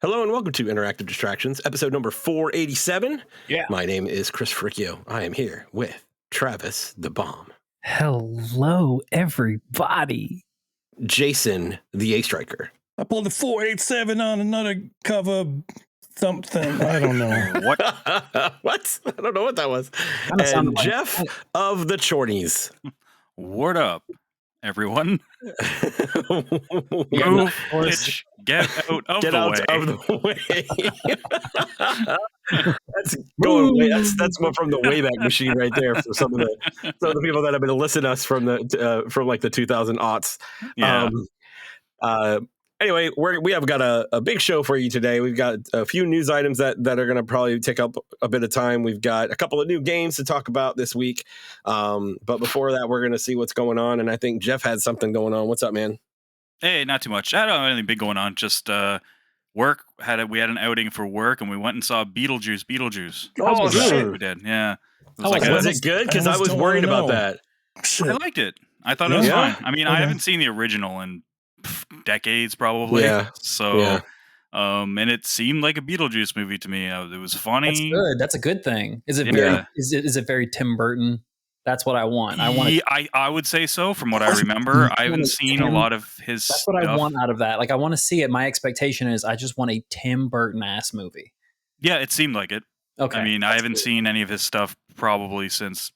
Hello and welcome to Interactive Distractions, episode number 487. Yeah. My name is Chris Fricchio. I am here with Travis the Bomb. Hello, everybody. Jason the A-Striker. I pulled a 487 on another cover something. I don't know. What? What? I don't know what that was. And Jeff of the Chornies. Word up, everyone. Move, bitch, get out of the way. That's going away. That's one from the Wayback Machine right there for some of the people that have been listening to us from like the 2000 aughts. Yeah. Anyway, we have got a big show for you today. We've got a few news items that are going to probably take up a bit of time. We've got a couple of new games to talk about this week. But before that, we're going to see what's going on. And I think Jeff had something going on. What's up, man? Hey, not too much. I don't have anything big going on. Just work. We had an outing for work, and we went and saw Beetlejuice. Oh, shit. We did. Yeah. Was it good? Because I was worried about that. Shit. I liked it. I thought it was fine. I mean, I haven't seen the original in decades, probably. Yeah. So, and it seemed like a Beetlejuice movie to me. It was funny. That's good. That's a good thing. Is it very? Is it very Tim Burton? That's what I want. I would say so. From what I remember, I haven't seen a lot of his. That's what I want out of that. Like, I want to see it. My expectation is I just want a Tim Burton ass movie. Yeah, it seemed like it. Okay. I mean, I haven't seen any of his stuff probably since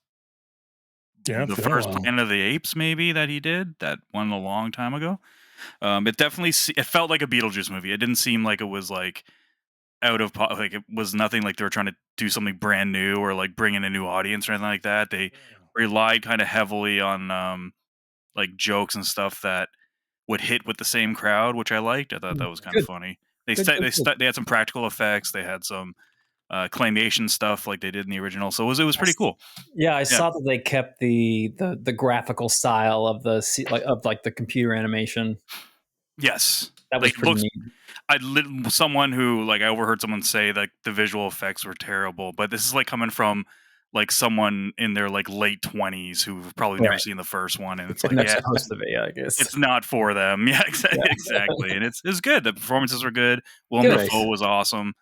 the first Planet of the Apes, maybe that he did. That one a long time ago. It definitely it felt like a Beetlejuice movie. It didn't seem like it was like out of like it was nothing like they were trying to do something brand new or like bring in a new audience or anything like that. They relied kind of heavily on like jokes and stuff that would hit with the same crowd, which I liked. I thought that was kind of funny. They had some practical effects. They had some claymation stuff like they did in the original, so it was pretty cool. Yeah, I saw that they kept the graphical style of the computer animation. Yes, that was pretty neat. Someone who I overheard someone say that the visual effects were terrible, but this is like coming from like someone in their like late 20s who've probably never seen the first one, and it's like supposed to be, I guess it's not for them. Yeah, exactly. And it's good. The performances were good. Willem Dafoe was awesome.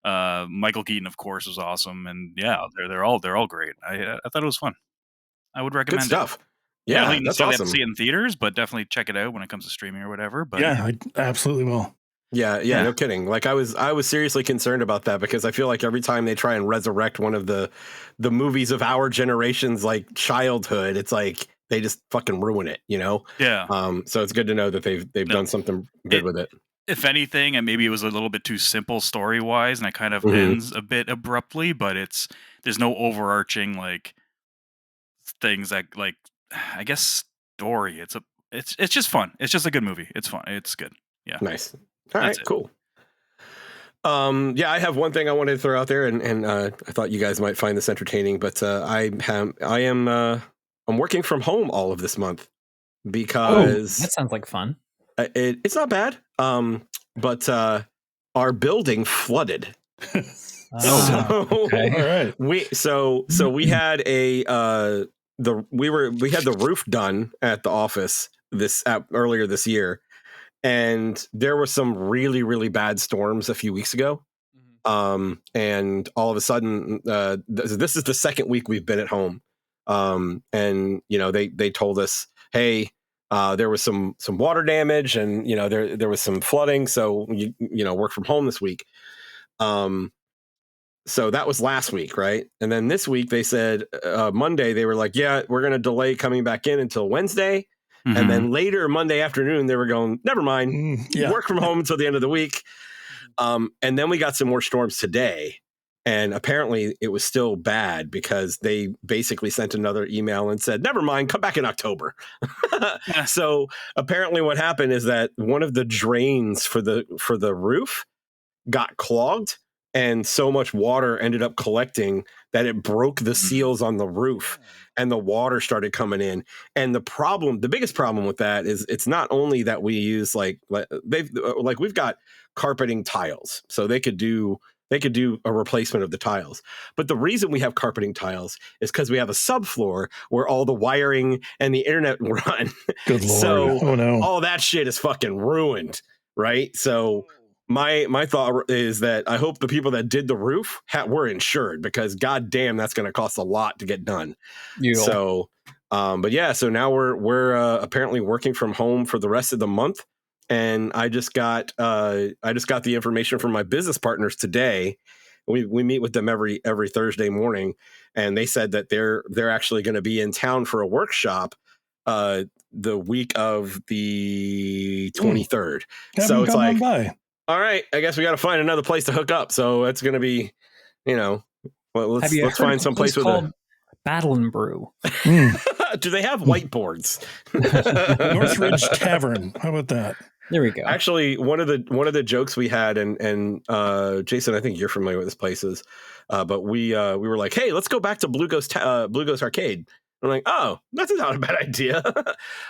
Michael Keaton, of course, was awesome, and they're all great. I thought it was fun. I would recommend good stuff. it. Yeah, I that's awesome. Have to see it in theaters, but definitely check it out when it comes to streaming or whatever. But yeah, I absolutely will. Yeah, no kidding. Like I was seriously concerned about that because I feel like every time they try and resurrect one of the movies of our generation's like childhood, it's like they just fucking ruin it, you know? Yeah. So it's good to know that they've done something good with it. If anything, and maybe it was a little bit too simple story wise, and it kind of ends a bit abruptly, but there's no overarching like things that like I guess story. It's just fun. It's just a good movie. It's fun. It's good. Yeah. Nice. All right, cool. I have one thing I wanted to throw out there, and I thought you guys might find this entertaining, but I'm working from home all of this month because that sounds like fun. It's not bad. But our building flooded. All right. We had we had the roof done at the office earlier this year, and there were some really, really bad storms a few weeks ago. And all of a sudden, this is the second week we've been at home. And they told us, hey, there was some water damage, and there was some flooding, so work from home this week. So that was last week, right? And then this week they said Monday they were like, yeah, we're going to delay coming back in until Wednesday. And then later Monday afternoon they were going, never mind, work from home until the end of the week. And then we got some more storms today. And apparently it was still bad because they basically sent another email and said, never mind, come back in October. So apparently what happened is that one of the drains for the roof got clogged, and so much water ended up collecting that it broke the seals on the roof, and the water started coming in. And the biggest problem with that is it's not only that we use we've got carpeting tiles, so they could do a replacement of the tiles. But the reason we have carpeting tiles is because we have a subfloor where all the wiring and the internet run. Good Lord. So oh no, all that shit is fucking ruined, right? So my thought is that I hope the people that did the roof were insured, because goddamn, that's going to cost a lot to get done. So, but yeah, so now we're apparently working from home for the rest of the month, and I just got the information from my business partners today. We meet with them every Thursday morning, and they said that they're actually going to be in town for a workshop the week of the 23rd. So it's like, all right, I guess we got to find another place to hook up. So it's going to be, well, let's find some place with a Battle and Brew. Do they have whiteboards? Northridge Tavern. How about that? There we go. Actually, one of the jokes we had, and Jason, I think you're familiar with this places, but we were like, hey, let's go back to Blue Ghost Arcade. I'm like, oh, that's not a bad idea.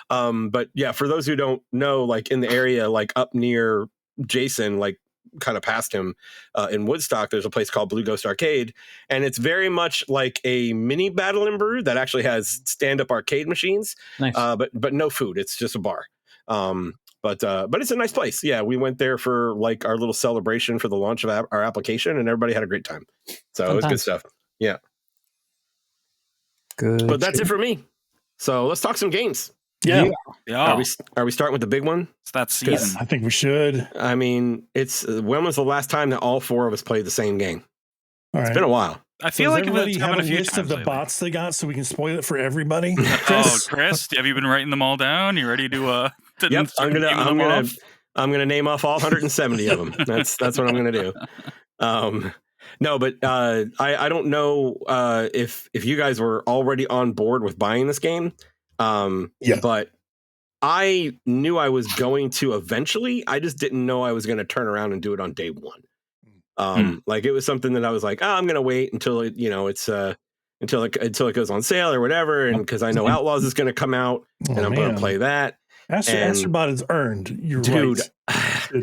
But yeah, for those who don't know, like in the area, like up near Jason, like kind of past him in Woodstock, there's a place called Blue Ghost Arcade, and it's very much like a mini Battle and Brew that actually has stand-up arcade machines. Nice. But no food. It's just a bar. But it's a nice place. Yeah, we went there for like our little celebration for the launch of our application, and everybody had a great time. So it was good stuff. Yeah. Good. But that's it for me. So let's talk some games. Yeah. Are we starting with the big one? It's that season. I think we should. I mean, when was the last time that all four of us played the same game? All right. It's been a while. I feel like everybody have a list of the lately. bots they got so we can spoil it for everybody. Chris, have you been writing them all down? You ready to Yep, I'm gonna name off all 170 of them. That's what I'm gonna do. No, but I don't know if you guys were already on board with buying this game. But I knew I was going to eventually. I just didn't know I was going to turn around and do it on day one. Like it was something that I was like, I'm going to wait until it, it's until it goes on sale or whatever, and because I know Outlaws is going to come out, and I'm going to play that. Astrobot is earned. You're right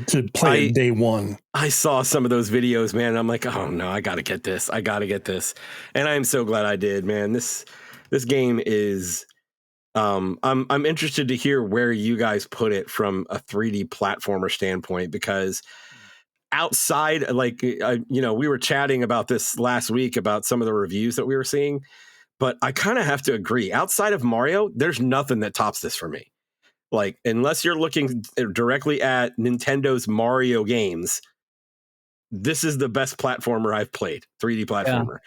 to play it day one. I saw some of those videos, man, and I'm like, oh no, I got to get this. And I'm so glad I did, man. This game is. I'm interested to hear where you guys put it from a 3D platformer standpoint, because outside, like, we were chatting about this last week about some of the reviews that we were seeing, but I kind of have to agree. Outside of Mario, there's nothing that tops this for me. Like, unless you're looking directly at Nintendo's Mario games, this is the best platformer I've played. 3D platformer.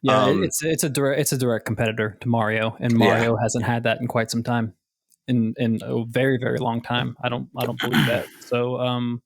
Yeah, it's a direct competitor to Mario, and Mario hasn't had that in quite some time, in a very, very long time. I don't believe that. So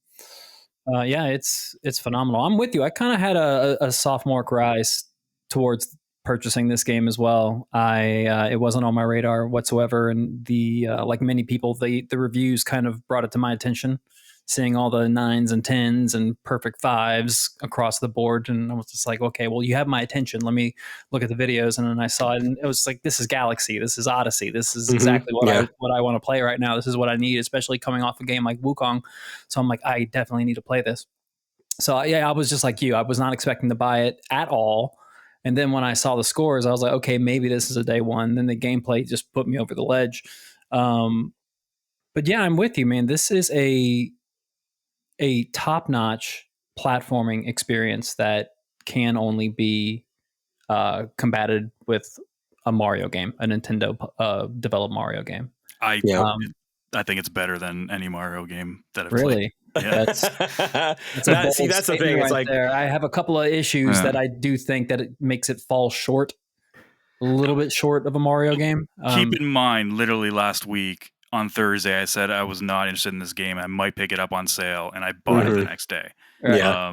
it's phenomenal. I'm with you. I kind of had a sophomore rise towards purchasing this game as well. It wasn't on my radar whatsoever, and like many people, the reviews kind of brought it to my attention, seeing all the 9s and 10s and perfect 5s across the board. And I was just like, okay, well, you have my attention. Let me look at the videos. And then I saw it, and it was like, this is Galaxy. This is Odyssey. This is exactly what I want to play right now. This is what I need, especially coming off a game like Wukong. So I'm like, I definitely need to play this. So yeah, I was just like you. I was not expecting to buy it at all. And then when I saw the scores, I was like, okay, maybe this is a day one. Then the gameplay just put me over the ledge. But yeah, I'm with you, man. This is a top-notch platforming experience that can only be combated with a Mario game, a Nintendo developed Mario game. I think it's better than any Mario game that I've played. Yeah. That's the thing. It's like there. I have a couple of issues that I do think that it makes it fall short, a little bit short of a Mario game. Keep in mind, literally last week on Thursday, I said I was not interested in this game. I might pick it up on sale, and I bought it the next day. Yeah.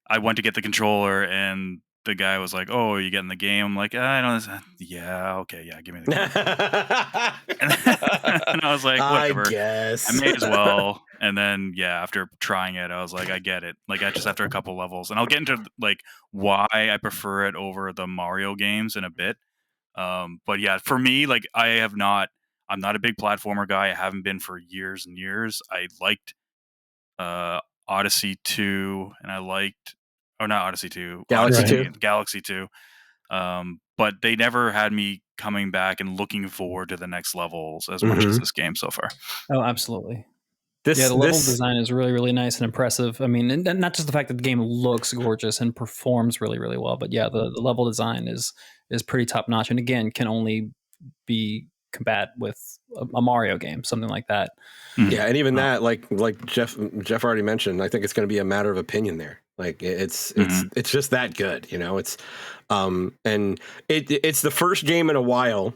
I went to get the controller, and the guy was like, "Oh, are you getting the game?" I'm like, "I don't." Yeah, okay, yeah, give me the game. And I was like, "Whatever." I guess I may as well. And then, after trying it, I was like, "I get it." Like, I just after a couple levels, and I'll get into like why I prefer it over the Mario games in a bit. But yeah, for me, like, I'm not a big platformer guy. I haven't been for years and years. I liked Odyssey 2, and I liked not Odyssey 2, Galaxy 2. But they never had me coming back and looking forward to the next levels as much as this game so far. Oh, absolutely. The level design is really, really nice and impressive. I mean, and not just the fact that the game looks gorgeous and performs really, really well, but yeah, the level design is pretty top notch, and again, can only be combat with a Mario game, something like that. Yeah, and even that, like Jeff already mentioned, I think it's going to be a matter of opinion there. Like it's just that good, you know. It's and it's the first game in a while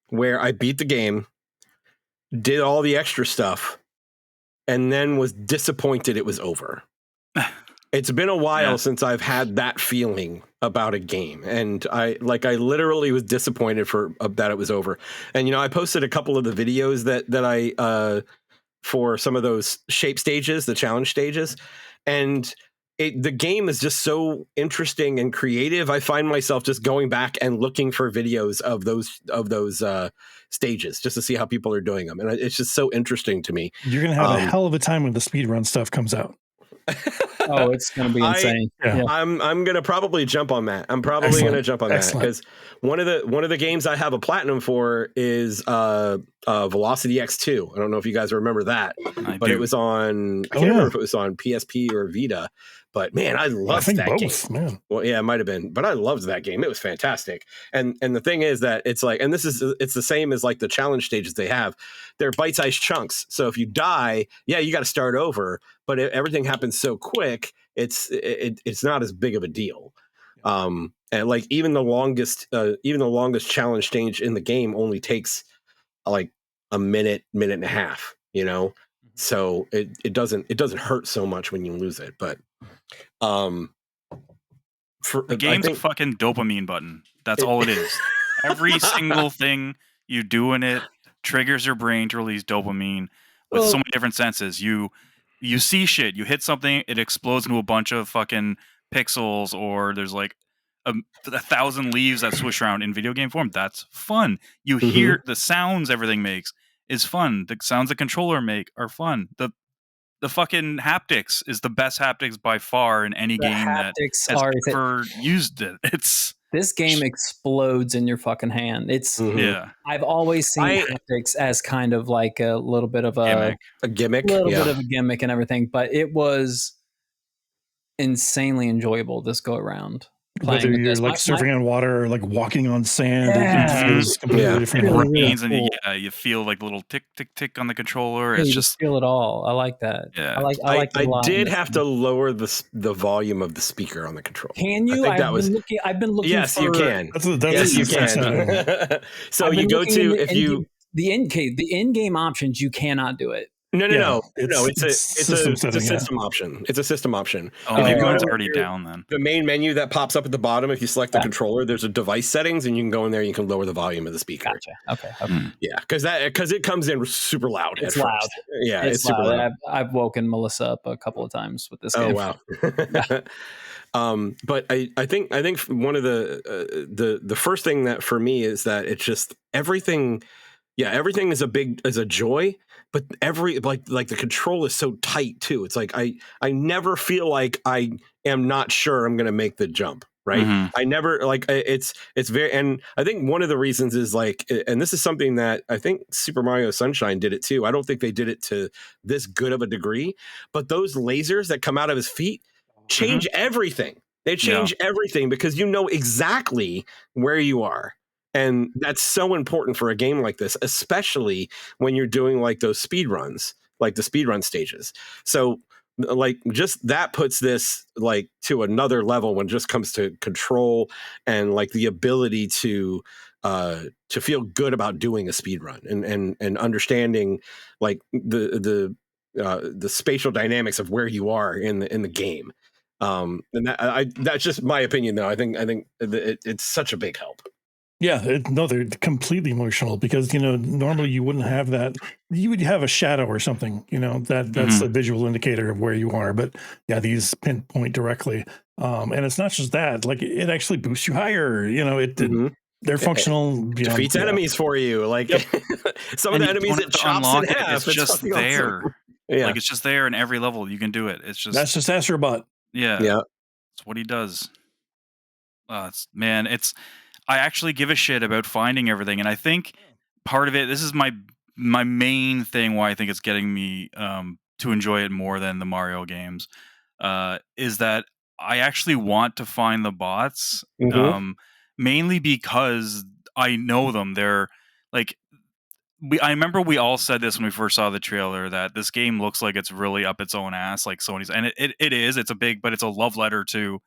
where I beat the game, did all the extra stuff, and then was disappointed it was over. It's been a while since I've had that feeling about a game, and I literally was disappointed that it was over. And you know, I posted a couple of the videos that I for some of those shape stages, the challenge stages, and the game is just so interesting and creative. I find myself just going back and looking for videos of those stages just to see how people are doing them, and it's just so interesting to me. You're gonna have a hell of a time when the speedrun stuff comes out. Oh, it's going to be insane. I'm going to probably jump on that. I'm probably going to jump on that because one of the games I have a platinum for is Velocity X2. I don't know if you guys remember that, but it was on. I can't remember if it was on PSP or Vita. But man, I loved that game. Man. Well, yeah, it might have been, but I loved that game. It was fantastic. And the thing is that it's like, and it's the same as like the challenge stages they have. They're bite-sized chunks. So if you die, you got to start over. But everything happens so quick, it's not as big of a deal. And like even the longest challenge stage in the game only takes like a minute and a half. You know, so it doesn't hurt so much when you lose it, but. The game's a fucking dopamine button. That's all it is. Every single thing you do in it triggers your brain to release dopamine with so many different senses. You see shit, you hit something, it explodes into a bunch of fucking pixels, or there's like a 1,000 leaves that swish around in video game form. That's fun. You hear the sounds everything makes is fun. The sounds the controller make are fun. The fucking haptics is the best haptics by far in any game that has ever used it. This game explodes in your fucking hand. It's I've always seen haptics as kind of like a little bit of a gimmick, bit of a gimmick and everything, but it was insanely enjoyable this go around. Whether you're like surfing on water or like walking on sand, it feels completely different. Really cool. And you feel like a little tick, tick, tick on the controller. It's just feel it all. I like that. Yeah. I like it a lot. Did have to lower the volume of the speaker on the controller. Can you? I've been looking. Yes, you can. Yes, you can. So you go to the in-game options, you cannot do it. No. It's a system option. It's a system option. Oh, maybe it's already down then. The main menu that pops up at the bottom, if you select the controller, there's a device settings, and you can go in there and you can lower the volume of the speaker. Gotcha. Okay. Yeah, because it comes in super loud. It's loud. Yeah, it's super loud. I've woken Melissa up a couple of times with this game. Oh wow. But I think one of the first thing that for me is that it's just everything. Yeah, everything is a joy, but like the control is so tight too. It's like I never feel like I am not sure I'm going to make the jump, right? I never it's very, and I think one of the reasons is like, and this is something that I think Super Mario Sunshine did it too. I don't think they did it to this good of a degree, but those lasers that come out of his feet change everything. They change everything because you know exactly where you are. And that's so important for a game like this, especially when you're doing like those speed runs, like the speed run stages. So like just that puts this like to another level when it just comes to control and like the ability to feel good about doing a speed run and understanding like the spatial dynamics of where you are in the game. And that's just my opinion, though. I think it's such a big help. Yeah, they're completely emotional because, normally you wouldn't have that. You would have a shadow or something, that's a visual indicator of where you are. But yeah, these pinpoint directly. And it's not just that, like it actually boosts you higher. They're functional. Defeats enemies for you. Like some of the enemies that chops in half. It's just there. Awesome. Yeah. Like it's just there in every level. You can do it. It's just that's just Astrobot. Yeah. It's what he does. I actually give a shit about finding everything, and I think part of it. This is my my main thing why I think it's getting me to enjoy it more than the Mario games is that I actually want to find the bots, mainly because I know them. They're like, I remember we all said this when we first saw the trailer, that this game looks like it's really up its own ass, like Sony's, and it is. It's but it's a love letter to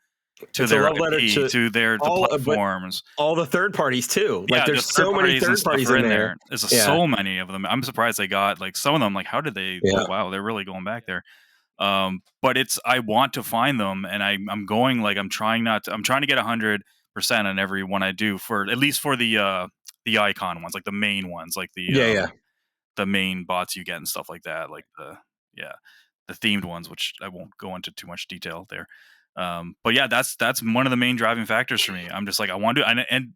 their IP, to the platforms, all the third parties too. Like, yeah, there's so many third parties in there. There's so many of them. I'm surprised they got like some of them. Like, how did they? Oh, wow, they're really going back there. But I want to find them, and I'm going, like, I'm trying to get 100% on every one I do, for at least for the icon ones, like the main ones, like the main bots you get and stuff like that, like the themed ones, which I won't go into too much detail there. But yeah, that's one of the main driving factors for me. I'm just like, I want to, and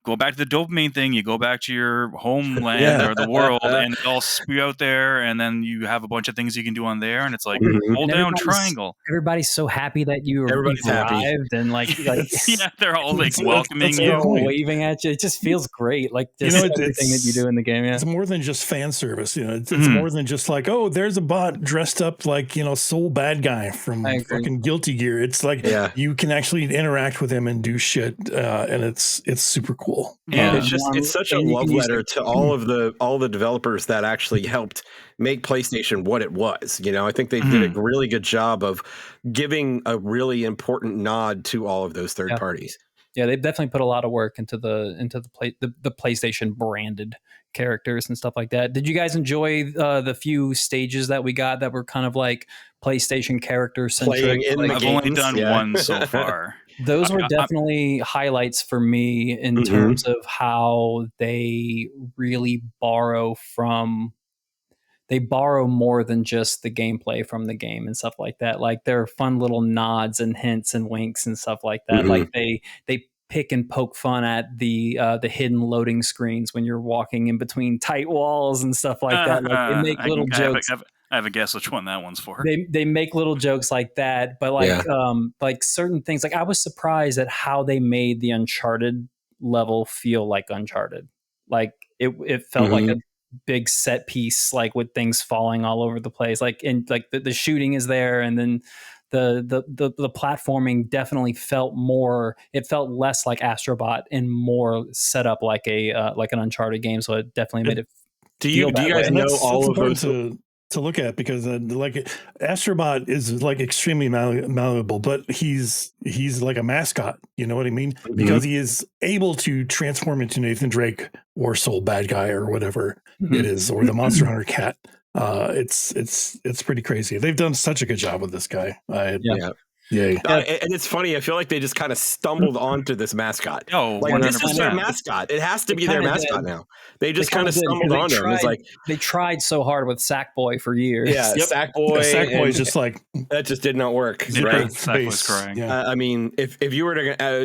go back to the dopamine thing. You go back to your homeland or the world, and it all spew out there, and then you have a bunch of things you can do on there, and it's like, hold down triangle. Everybody's so happy that you arrived, and like yeah, they're all like welcoming you, waving at you. It just feels great. Like, just everything that you do in the game. Yeah, it's more than just fan service. It's more than just like, oh, there's a bot dressed up like, Soul Bad Guy from fucking Guilty Gear. It's like, you can actually interact with him and do shit, and it's super cool. Yeah, it's such a love letter to all the developers that actually helped make PlayStation what it was. I think they did a really good job of giving a really important nod to all of those third parties. Yeah, they've definitely put a lot of work into the PlayStation branded characters and stuff like that. Did you guys enjoy the few stages that we got that were kind of like PlayStation character centric? I've only done one so far. Those were definitely highlights for me in terms of how they really borrow more than just the gameplay from the game and stuff like that. Like, there are fun little nods and hints and winks and stuff like that. Like, they pick and poke fun at the hidden loading screens when you're walking in between tight walls and stuff like that. Like, they make little jokes. I have a guess which one that one's for. They make little jokes like that, but like certain things. Like, I was surprised at how they made the Uncharted level feel like Uncharted. Like, it felt like a big set piece, like with things falling all over the place. Like, and like the shooting is there, and then the platforming definitely felt more. It felt less like Astrobot and more set up like an Uncharted game. So it definitely made it. Do you guys know all of those? To look at, because like Astrobot is like extremely malleable, but he's like a mascot, you know what I mean? Because he is able to transform into Nathan Drake or Soul Bad Guy or whatever it is, or the Monster Hunter cat. It's pretty crazy. They've done such a good job with this guy. And it's funny. I feel like they just kind of stumbled onto this mascot. Oh, like, this is their mascot. It has to be their mascot now. They just kind of stumbled onto him. It's like they tried so hard with Sackboy for years. Yeah, Sackboy. Sackboy is just like that. Just did not work. Right? Sackboy's crying. Yeah. I mean, if you were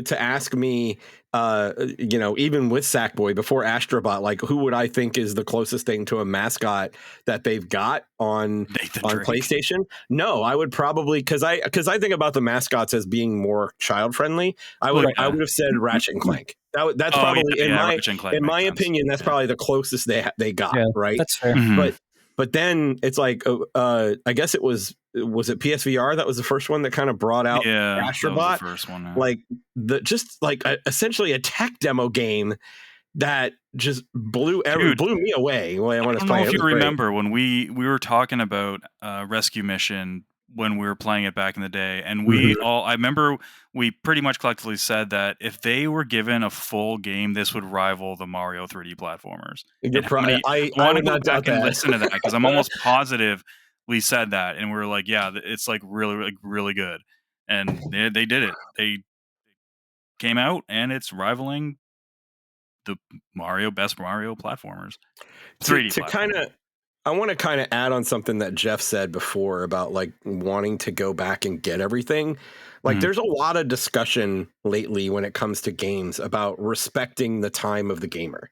to ask me, even with Sackboy before Astrobot, like, who would I think is the closest thing to a mascot that they've got on PlayStation? No, I would probably, because I think about the mascots as being more child friendly. I would have said Ratchet and Clank. That's probably in my opinion, that's probably the closest they got. Right, that's fair. But then it's like, I guess was it PSVR that was the first one that kind of brought out Astrobot? That was the first one. Like essentially a tech demo game that just blew me away. I don't know if you remember when we were talking about Rescue Mission when we were playing it back in the day, and I remember we pretty much collectively said that if they were given a full game, this would rival the Mario 3D platformers. I want to go back and listen to that, because I'm almost positive we said that, and we were like, yeah, it's like really good, and they did it. They came out, and it's rivaling the best Mario platformers. 3D platformers. I want to kind of add on something that Jeff said before about like wanting to go back and get everything. Like, there's a lot of discussion lately when it comes to games about respecting the time of the gamer.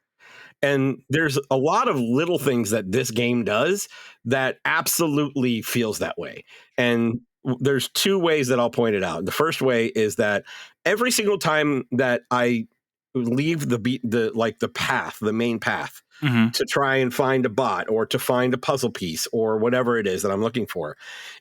And there's a lot of little things that this game does that absolutely feels that way. And there's two ways that I'll point it out. The first way is that every single time that I leave the path, the main path, Mhm. to try and find a bot or to find a puzzle piece or whatever it is that I'm looking for.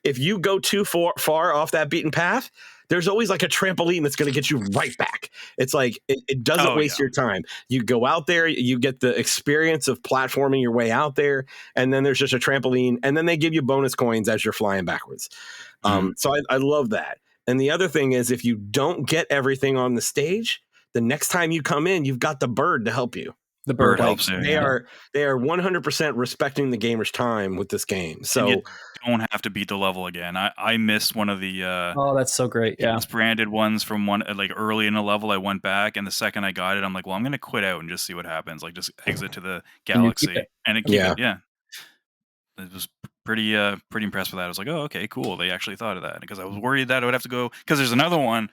If you go too far off that beaten path, there's always like a trampoline that's going to get you right back. It's like it doesn't waste your time. You go out there, you get the experience of platforming your way out there, and then there's just a trampoline, and then they give you bonus coins as you're flying backwards. So I love that. And the other thing is, if you don't get everything on the stage, the next time you come in, you've got the bird to help you. The bird helps. They are 100% respecting the gamer's time with this game. So and you don't have to beat the level again. I missed one of the oh, that's so great. Yeah, branded ones from one like early in the level. I went back, and the second I got it, I'm like, well, I'm going to quit out and just see what happens. Like, just exit to the galaxy and it keep it. Yeah, it was pretty impressed with that. I was like, oh, okay, cool. They actually thought of that, because I was worried that I would have to go, because there's another one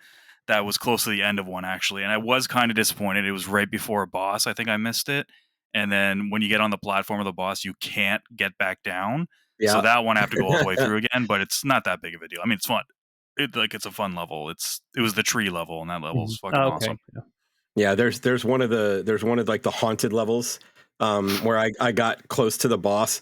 that was close to the end of one actually, and I was kind of disappointed. It was right before a boss. I think I missed it, and then when you get on the platform of the boss, you can't get back down. Yeah. So that one I have to go all the way through again, but it's not that big of a deal. I mean, it's fun. It's a fun level. It was the tree level, and that level is fucking awesome. Yeah, there's one of like the haunted levels where I got close to the boss.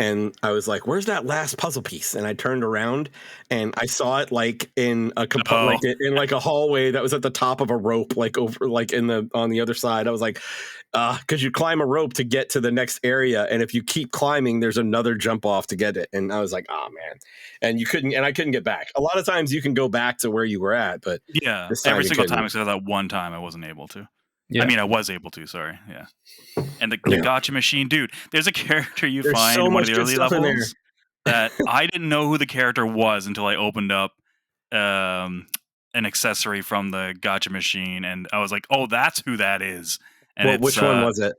And I was like, "Where's that last puzzle piece?" And I turned around, and I saw it like in a like in like a hallway that was at the top of a rope, like over like on the other side. I was like, because you climb a rope to get to the next area, and if you keep climbing, there's another jump off to get it. And I was like, "Oh man!" And I couldn't get back. A lot of times you can go back to where you were at, but yeah, every single time except that one time I wasn't able to. Yeah. I mean, I was able to. Sorry, yeah. And the gotcha machine, dude. There's a character you find in one of the early levels that I didn't know who the character was until I opened up an accessory from the gotcha machine, and I was like, "Oh, that's who that is." And which one was it?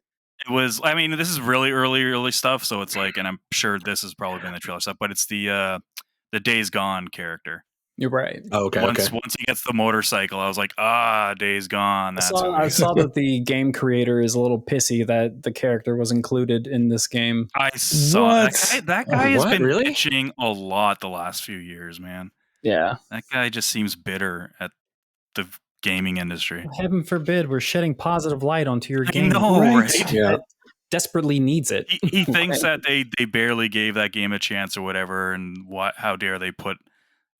It was. I mean, this is really early stuff, so it's like, and I'm sure this has probably been the trailer stuff, but it's the Days Gone character. You're right. Oh, okay. Once he gets the motorcycle, I was like, Days Gone. That's I saw that the game creator is a little pissy that the character was included in this game. I saw that guy has been bitching a lot the last few years, man. Yeah. That guy just seems bitter at the gaming industry. Heaven forbid we're shedding positive light onto your game. I know, right? Yeah. Desperately needs it. He thinks that they barely gave that game a chance or whatever, and how dare they put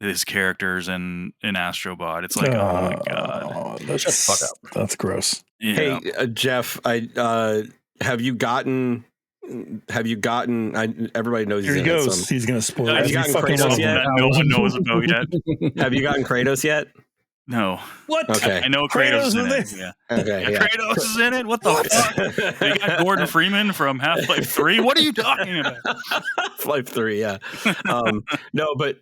his characters in Astrobot. It's like, oh my god, shut the fuck up. That's gross. Yeah. Hey, Jeff, have you gotten? Everybody knows. Here he goes. He's gonna spoil. Have you gotten Kratos yet? No one knows about yet. Have you gotten Kratos yet? No. What? Okay. I know Kratos is in it. Yeah. Okay. Yeah. Kratos is in it. What the fuck? You got Gordon Freeman from Half-Life 3. What are you talking about? Half-Life 3. Yeah. No, but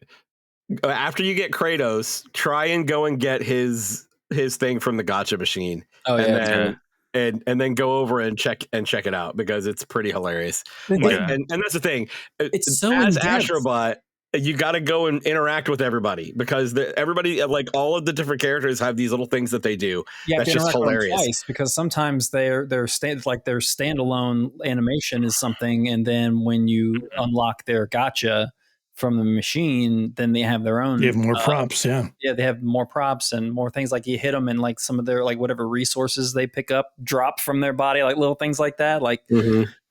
after you get Kratos, try and go and get his thing from the gotcha machine. Oh, yeah. And then go over and check it out, because it's pretty hilarious. And that's the thing. It's so as intense. Astrobot, you got to go and interact with everybody, because everybody, like all of the different characters, have these little things that they do. That's just hilarious. Twice, because sometimes their standalone animation is something, and then when you unlock their gotcha from the machine, then they have their own. They have more props, yeah, they have more props and more things. Like you hit them, and like some of their like whatever resources they pick up drop from their body, like little things like that. Like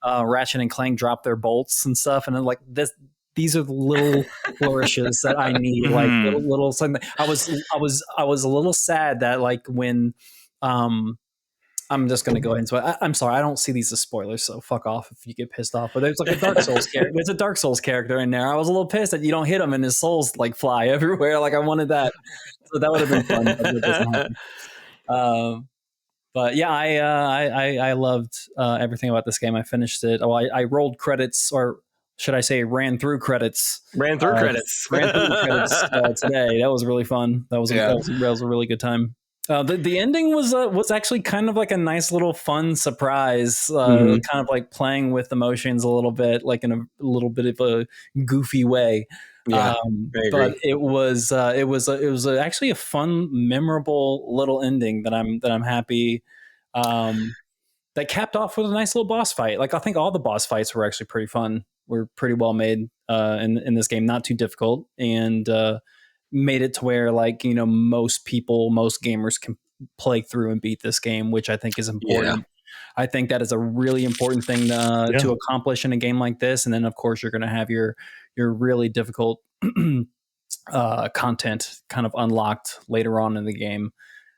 Ratchet and Clank drop their bolts and stuff, and then like this. These are the little flourishes that I need, like little something. I was a little sad that like when I'm just gonna go ahead and so I'm sorry, I don't see these as spoilers, so fuck off if you get pissed off. But there's like a Dark Souls character. There's a Dark Souls character in there. I was a little pissed that you don't hit him and his souls like fly everywhere. Like I wanted that, so that would have been fun. But it doesn't happen. But yeah, I loved everything about this game. I finished it. Oh, I rolled credits, or should I say ran through credits today. That was really fun. That was a really good time. The ending was actually kind of like a nice little fun surprise, kind of like playing with emotions a little bit, like in a little bit of a goofy way. Yeah, but it was actually a fun, memorable little ending that I'm happy. That capped off with a nice little boss fight. Like I think all the boss fights were actually pretty fun. Were pretty well made in this game, not too difficult, and made it to where like most gamers can play through and beat this game, which I think is important. I think that is a really important thing to accomplish in a game like this. And then, of course, you're going to have your really difficult content kind of unlocked later on in the game,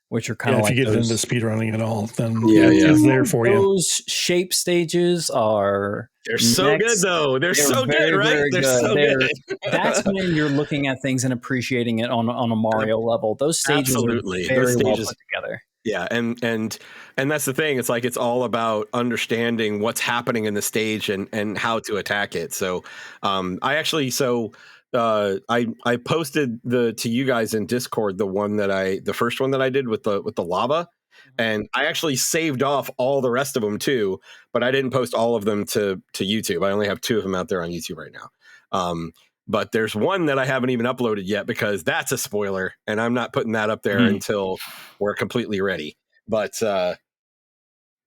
which are kind of if like you get into speedrunning at all, then it's there for you. Those shape stages are so good, though. They're so very, good, right? Very they're good. So good. That's when you're looking at things and appreciating it on a Mario level. Those stages are very well put together. Yeah, and that's the thing. It's like it's all about understanding what's happening in the stage and how to attack it. So, I posted to you guys in Discord the first one that I did with the lava, and I actually saved off all the rest of them too, but I didn't post all of them to YouTube. I only have 2 of them out there on YouTube right now. But there's one that I haven't even uploaded yet because that's a spoiler, and I'm not putting that up there until we're completely ready. But I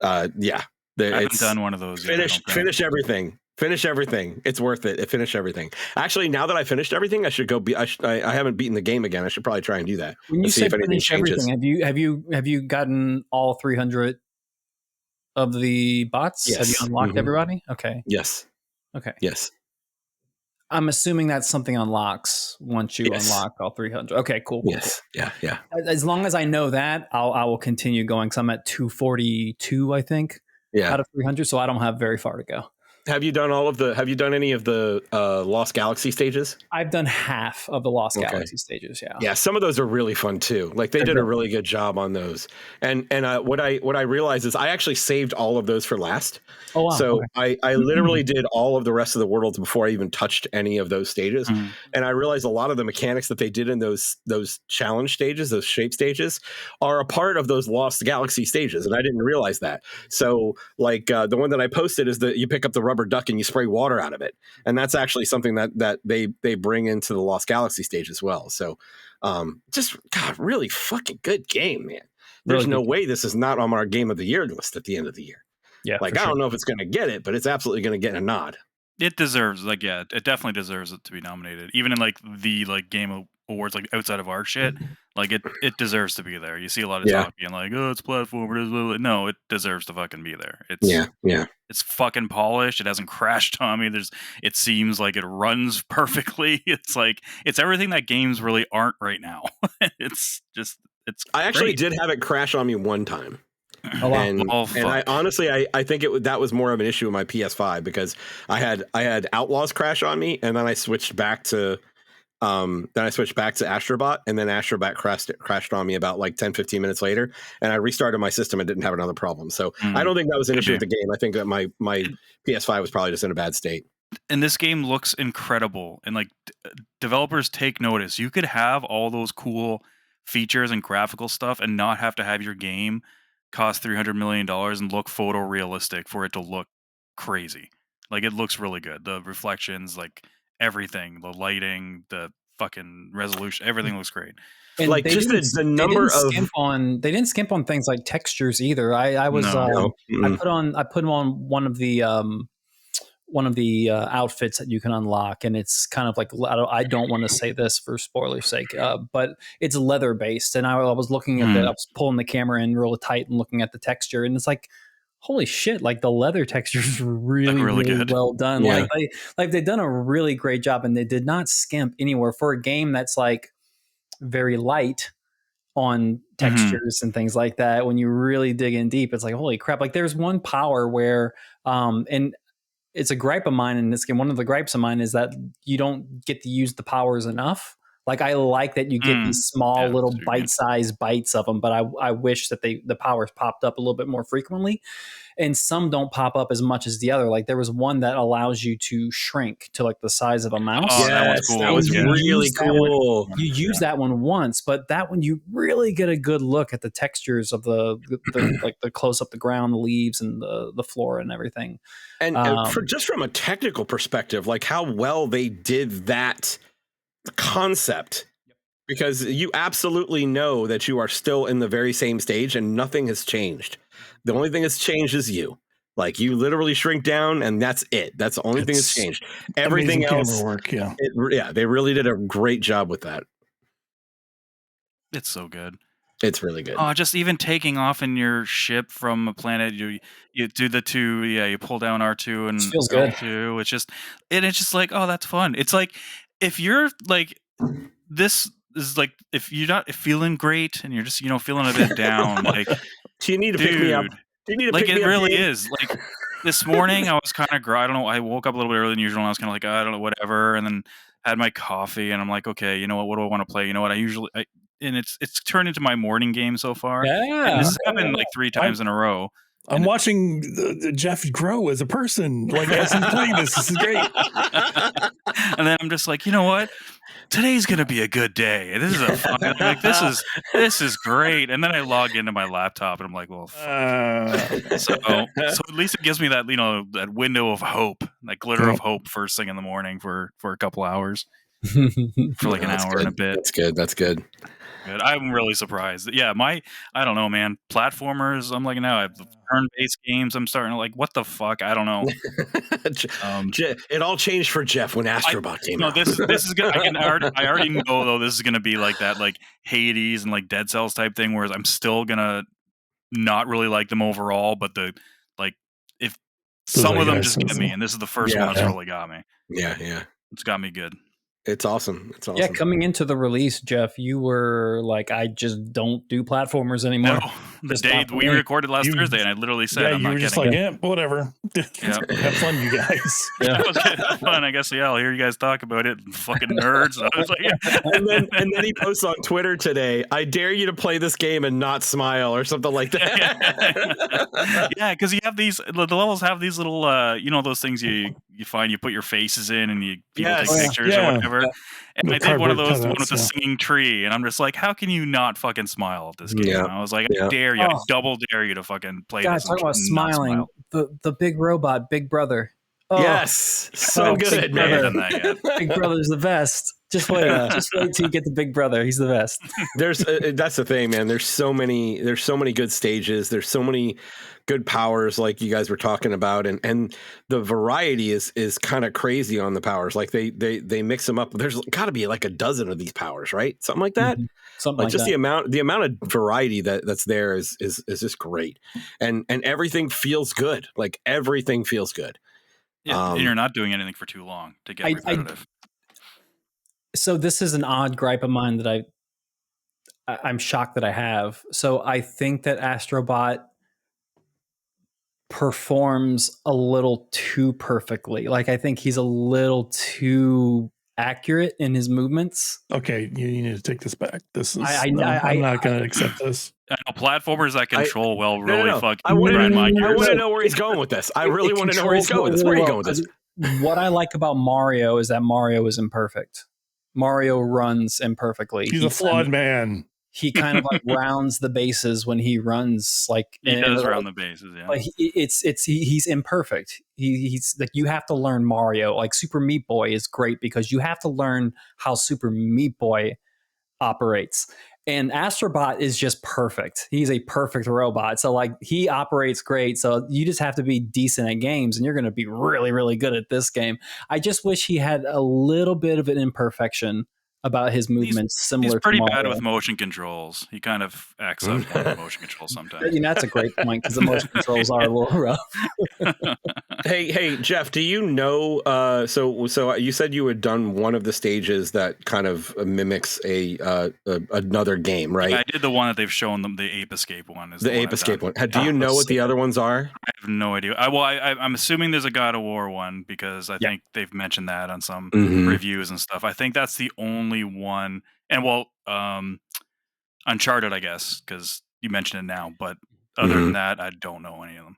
haven't done one of those yet. Finish everything. Finish everything. It's worth it. Finish everything. Actually, now that I finished everything, I should go. I haven't beaten the game again. I should probably try and do that. When you say finish everything, have you gotten all 300 of the bots? Yes. Have you unlocked everybody? Okay. Yes. Okay. Yes. I'm assuming that something unlocks once you unlock all 300. Okay, cool. Yes. Cool. Yeah. As long as I know that, I will continue going. So I'm at 242, I think, out of 300. So I don't have very far to go. Have you done any of the Lost Galaxy stages? I've done half of the Lost Galaxy stages. Yeah. Yeah. Some of those are really fun too. Like they did a really good job on those. And what I realized is I actually saved all of those for last. Oh, wow. So I literally did all of the rest of the worlds before I even touched any of those stages. And I realized a lot of the mechanics that they did in those challenge stages, those shape stages, are a part of those Lost Galaxy stages. And I didn't realize that. So like the one that I posted is that you pick up the rubber duck and you spray water out of it, and that's actually something that they bring into the Lost Galaxy stage as well. So just really fucking good game, man. There's no way this is not on our game of the year list at the end of the year. Yeah, like I don't know if it's going to get it, but it's absolutely going to get a nod. It deserves it definitely deserves it to be nominated, even in like the game awards, like outside of our shit. Like it deserves to be there. You see a lot of talk being like, oh, it's platformer. No, it deserves to fucking be there. It's it's fucking polished. It hasn't crashed on me. It seems like it runs perfectly. It's like it's everything that games really aren't right now. I actually did have it crash on me one time. Oh, wow. And I honestly I think that was more of an issue with my PS5 because I had Outlaws crash on me, and then I switched back to Astrobot, and then Astrobot crashed on me about like 10-15 minutes later, and I restarted my system and didn't have another problem. So I don't think that was an issue with the game. I think that my PS5 was probably just in a bad state. And this game looks incredible, and like developers take notice. You could have all those cool features and graphical stuff and not have to have your game cost $300 million and look photorealistic for it to look crazy. Like it looks really good. The reflections, like everything, the lighting, the fucking resolution, everything looks great. And like just the number they didn't skimp on things like textures either. I put on one of the outfits that you can unlock, and it's kind of like I don't want to say this for spoiler's sake, but it's leather based, and I was looking at I was pulling the camera in real tight and looking at the texture, and it's like, holy shit, like the leather texture is really good. Well done. Yeah. Like they've done a really great job, and they did not skimp anywhere for a game that's like very light on textures and things like that. When you really dig in deep, it's like, holy crap. Like there's one power where and it's a gripe of mine in this game. One of the gripes of mine is that you don't get to use the powers enough. Like I like that you get these small little bite-sized bites of them, but I wish that the powers popped up a little bit more frequently. And some don't pop up as much as the other. Like there was one that allows you to shrink to like the size of a mouse. Oh, yes, that was really cool. You use that one once, but that one you really get a good look at the textures of the like the close up the ground, the leaves, and the floor and everything. And just from a technical perspective, like how well they did that concept, because you absolutely know that you are still in the very same stage and nothing has changed. The only thing that's changed is you. Like you literally shrink down and that's it. That's the only thing that's changed. Everything else work, they really did a great job with that. It's so good. It's really good. Just even taking off in your ship from a planet, you do the two, you pull down R2 and feels good. L2. It's just like, oh, that's fun. It's like if you're like this is like if you're not feeling great and you're just feeling a bit down, like do you need to pick me up? Do you need to like pick me it up? Really is like. This morning I was kind of I don't know. I woke up a little bit earlier than usual and I was kind of like, I don't know, whatever. And then had my coffee and I'm like, okay, you know what? What do I want to play? You know what? And it's turned into my morning game so far. Yeah. And this has happened like 3 times in a row. I'm watching Jeff grow as a person. Like as he's playing this is great. And then I'm just like, you know what? Today's gonna be a good day. This is a fun, like this is great. And then I log into my laptop and I'm like, well, so at least it gives me that that window of hope, that glitter of hope first thing in the morning for a couple hours, for like an hour and a bit. That's good. Good. I'm really surprised. Yeah, I don't know, man. Platformers. I'm like, now I have turn-based games. I'm starting to like, what the fuck? I don't know. It all changed for Jeff when Astrobot came out. No, this is gonna. I already know though. This is gonna be like that, like Hades and like Dead Cells type thing. Whereas I'm still gonna not really like them overall, but if some of them just get me, and this is the first one that's really got me. Yeah, it's got me good. It's awesome. It's awesome. Yeah, coming into the release, Jeff, you were like, I just don't do platformers anymore. No, the day we recorded last Thursday, and I literally said, I'm not just like, whatever. Have fun, you guys. Have fun. I guess, I'll hear you guys talk about it. Fucking nerds. And I was like, and then he posts on Twitter today, I dare you to play this game and not smile or something like that. Yeah, because you have the levels have these little, those things you find, you put your faces in and people take pictures or whatever. And I did one of those, one with the singing tree, and I'm just like, how can you not fucking smile at this game? Yeah. And I was like, I dare you, I double dare you to fucking play this. Talk about smiling. The big robot, Big Brother. Oh, yes, so good, man. Big Brother's the best. Just wait till you get the Big Brother. He's the best. That's the thing, man. There's so many good stages. There's so many good powers, like you guys were talking about, and the variety is kind of crazy on the powers. Like they mix them up. There's got to be like a dozen of these powers, right? Something like that. Mm-hmm. Something like just that. the amount of variety that's there is just great, and everything feels good. Like everything feels good. Yeah, and you're not doing anything for too long to get repetitive. So this is an odd gripe of mine that I'm shocked that I have. So I think that Astrobot performs a little too perfectly. Like I think he's a little too accurate in his movements. Okay, you need to take this back. This is I'm not going to accept this. I know platformers that control fucking. I want to know where he's going with this. I really want to know where he's going with this. Where are you going with this? What I like about Mario is that Mario is imperfect. Mario runs imperfectly. He's a flawed man. He kind of like rounds the bases when he runs. Like he does round the bases, yeah. But he's imperfect. He's like, you have to learn Mario. Like Super Meat Boy is great because you have to learn how Super Meat Boy operates. And Astrobot is just perfect. He's a perfect robot. So like he operates great. So you just have to be decent at games and you're going to be really, really good at this game. I just wish he had a little bit of an imperfection about his movements. He's pretty to bad with motion controls. He kind of acts up on motion controls sometimes. That's a great point because the motion controls are a little rough. Hey, Jeff, do you know? So you said you had done one of the stages that kind of mimics another game, right? Yeah, I did the one that they've shown them, the Ape Escape one. The Ape Escape one. Do you know what the other ones are? I have no idea. I'm assuming there's a God of War one because I think they've mentioned that on some reviews and stuff. I think that's the only one, and Uncharted, I guess, because you mentioned it now. But other than that, I don't know any of them.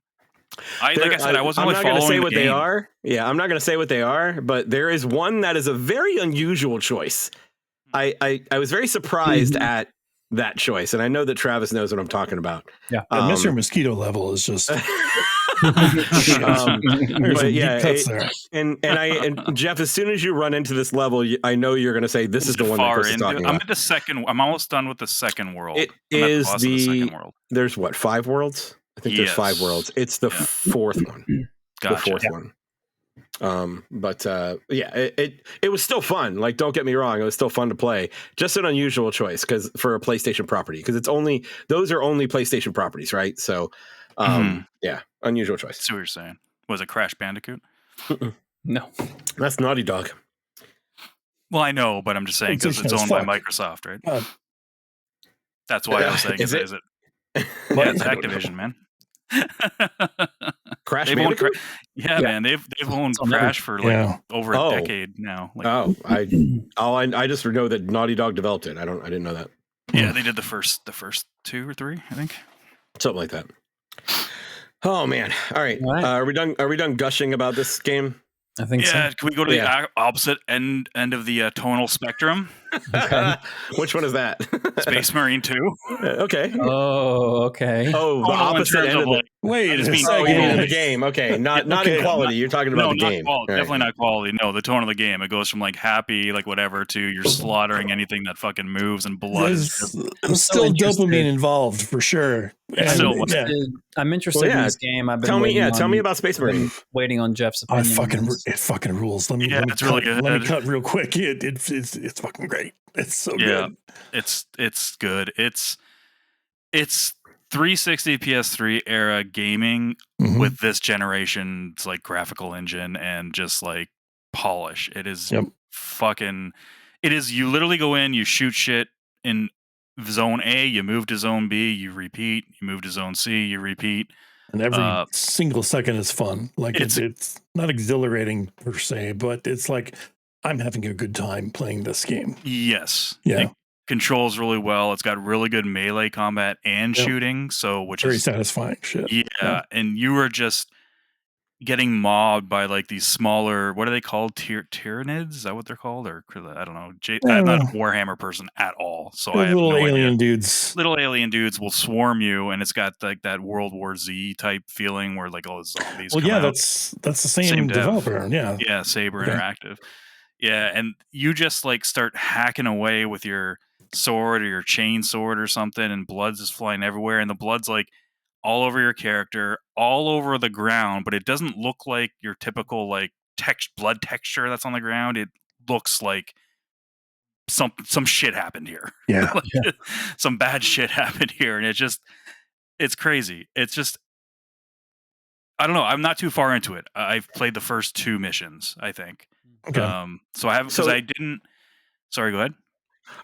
I wasn't really following the game. I'm not going to say what they are. Yeah, I'm not going to say what they are, but there is one that is a very unusual choice. I was very surprised at that choice, and I know that Travis knows what I'm talking about. Yeah, Mr. Mosquito level is just. And Jeff, as soon as you run into this level, I know you're going to say this is the one that Chris is talking about. I'm at the second. I'm almost done with the second world. It is the second world. There's 5 worlds? I think there's 5 worlds. It's the fourth one. Gotcha. The fourth one. But yeah, it was still fun. Like, don't get me wrong, it was still fun to play. Just an unusual choice because for a PlayStation property, because those are only PlayStation properties, right? So, yeah, unusual choice. That's what you're saying. Was it Crash Bandicoot? No, that's Naughty Dog. Well, I know, but I'm just saying because it's owned by Microsoft, right? That's why I was saying, is it? Yeah, it's Activision, man. Crash Bandicoot? Man, they've owned Crash for like over a decade now. Like, I just know that Naughty Dog developed it. I didn't know that. Yeah, they did the first 2 or 3, I think, something like that. Oh man! All right, are we done? Are we done gushing about this game? I think so. Can we go to the opposite end of the tonal spectrum? Okay. Which one is that? Space Marine 2. Okay. Oh, okay. Oh, the opposite end of the... Wait, the game. Okay, not in quality. You're talking about the game. Definitely not quality. No, the tone of the game. It goes from like happy, like whatever, to you're slaughtering anything that fucking moves and blood. There's still dopamine involved for sure. I'm interested in this game. I've been tell me about Space Marine. Waiting on Jeff's opinion. It fucking rules. Let me really good. Let me cut real quick. It's fucking great. It's so good. It's good. It's 360 PS3 era gaming with this generation's like graphical engine and just like polish. It is fucking. It is. You literally go in, you shoot shit in zone A, you move to zone B, you repeat. You move to zone C, you repeat. And every single second is fun. Like it's not exhilarating per se, but it's like I'm having a good time playing this game. Yes. Yeah. It controls really well. It's got really good melee combat and shooting, which very is satisfying shit. Yeah, and you were just getting mobbed by like these smaller, what are they called? Tyranids? Is that what they're called? Or I don't know. I'm not a Warhammer person at all, so I have no idea. Dudes. Little alien dudes will swarm you, and it's got like that World War Z type feeling where like all the zombies. Well, yeah, that's the same developer. Yeah, Saber Interactive. Yeah, and you just like start hacking away with your sword or your chain sword or something, and blood's just flying everywhere, and the blood's like all over your character, all over the ground, but it doesn't look like your typical like blood texture that's on the ground. It looks like some shit happened here. Yeah. Some bad shit happened here, and it's crazy. It's just, I don't know. I'm not too far into it. I've played the first 2 missions, I think. Okay. So I have, because I didn't. Sorry, go ahead.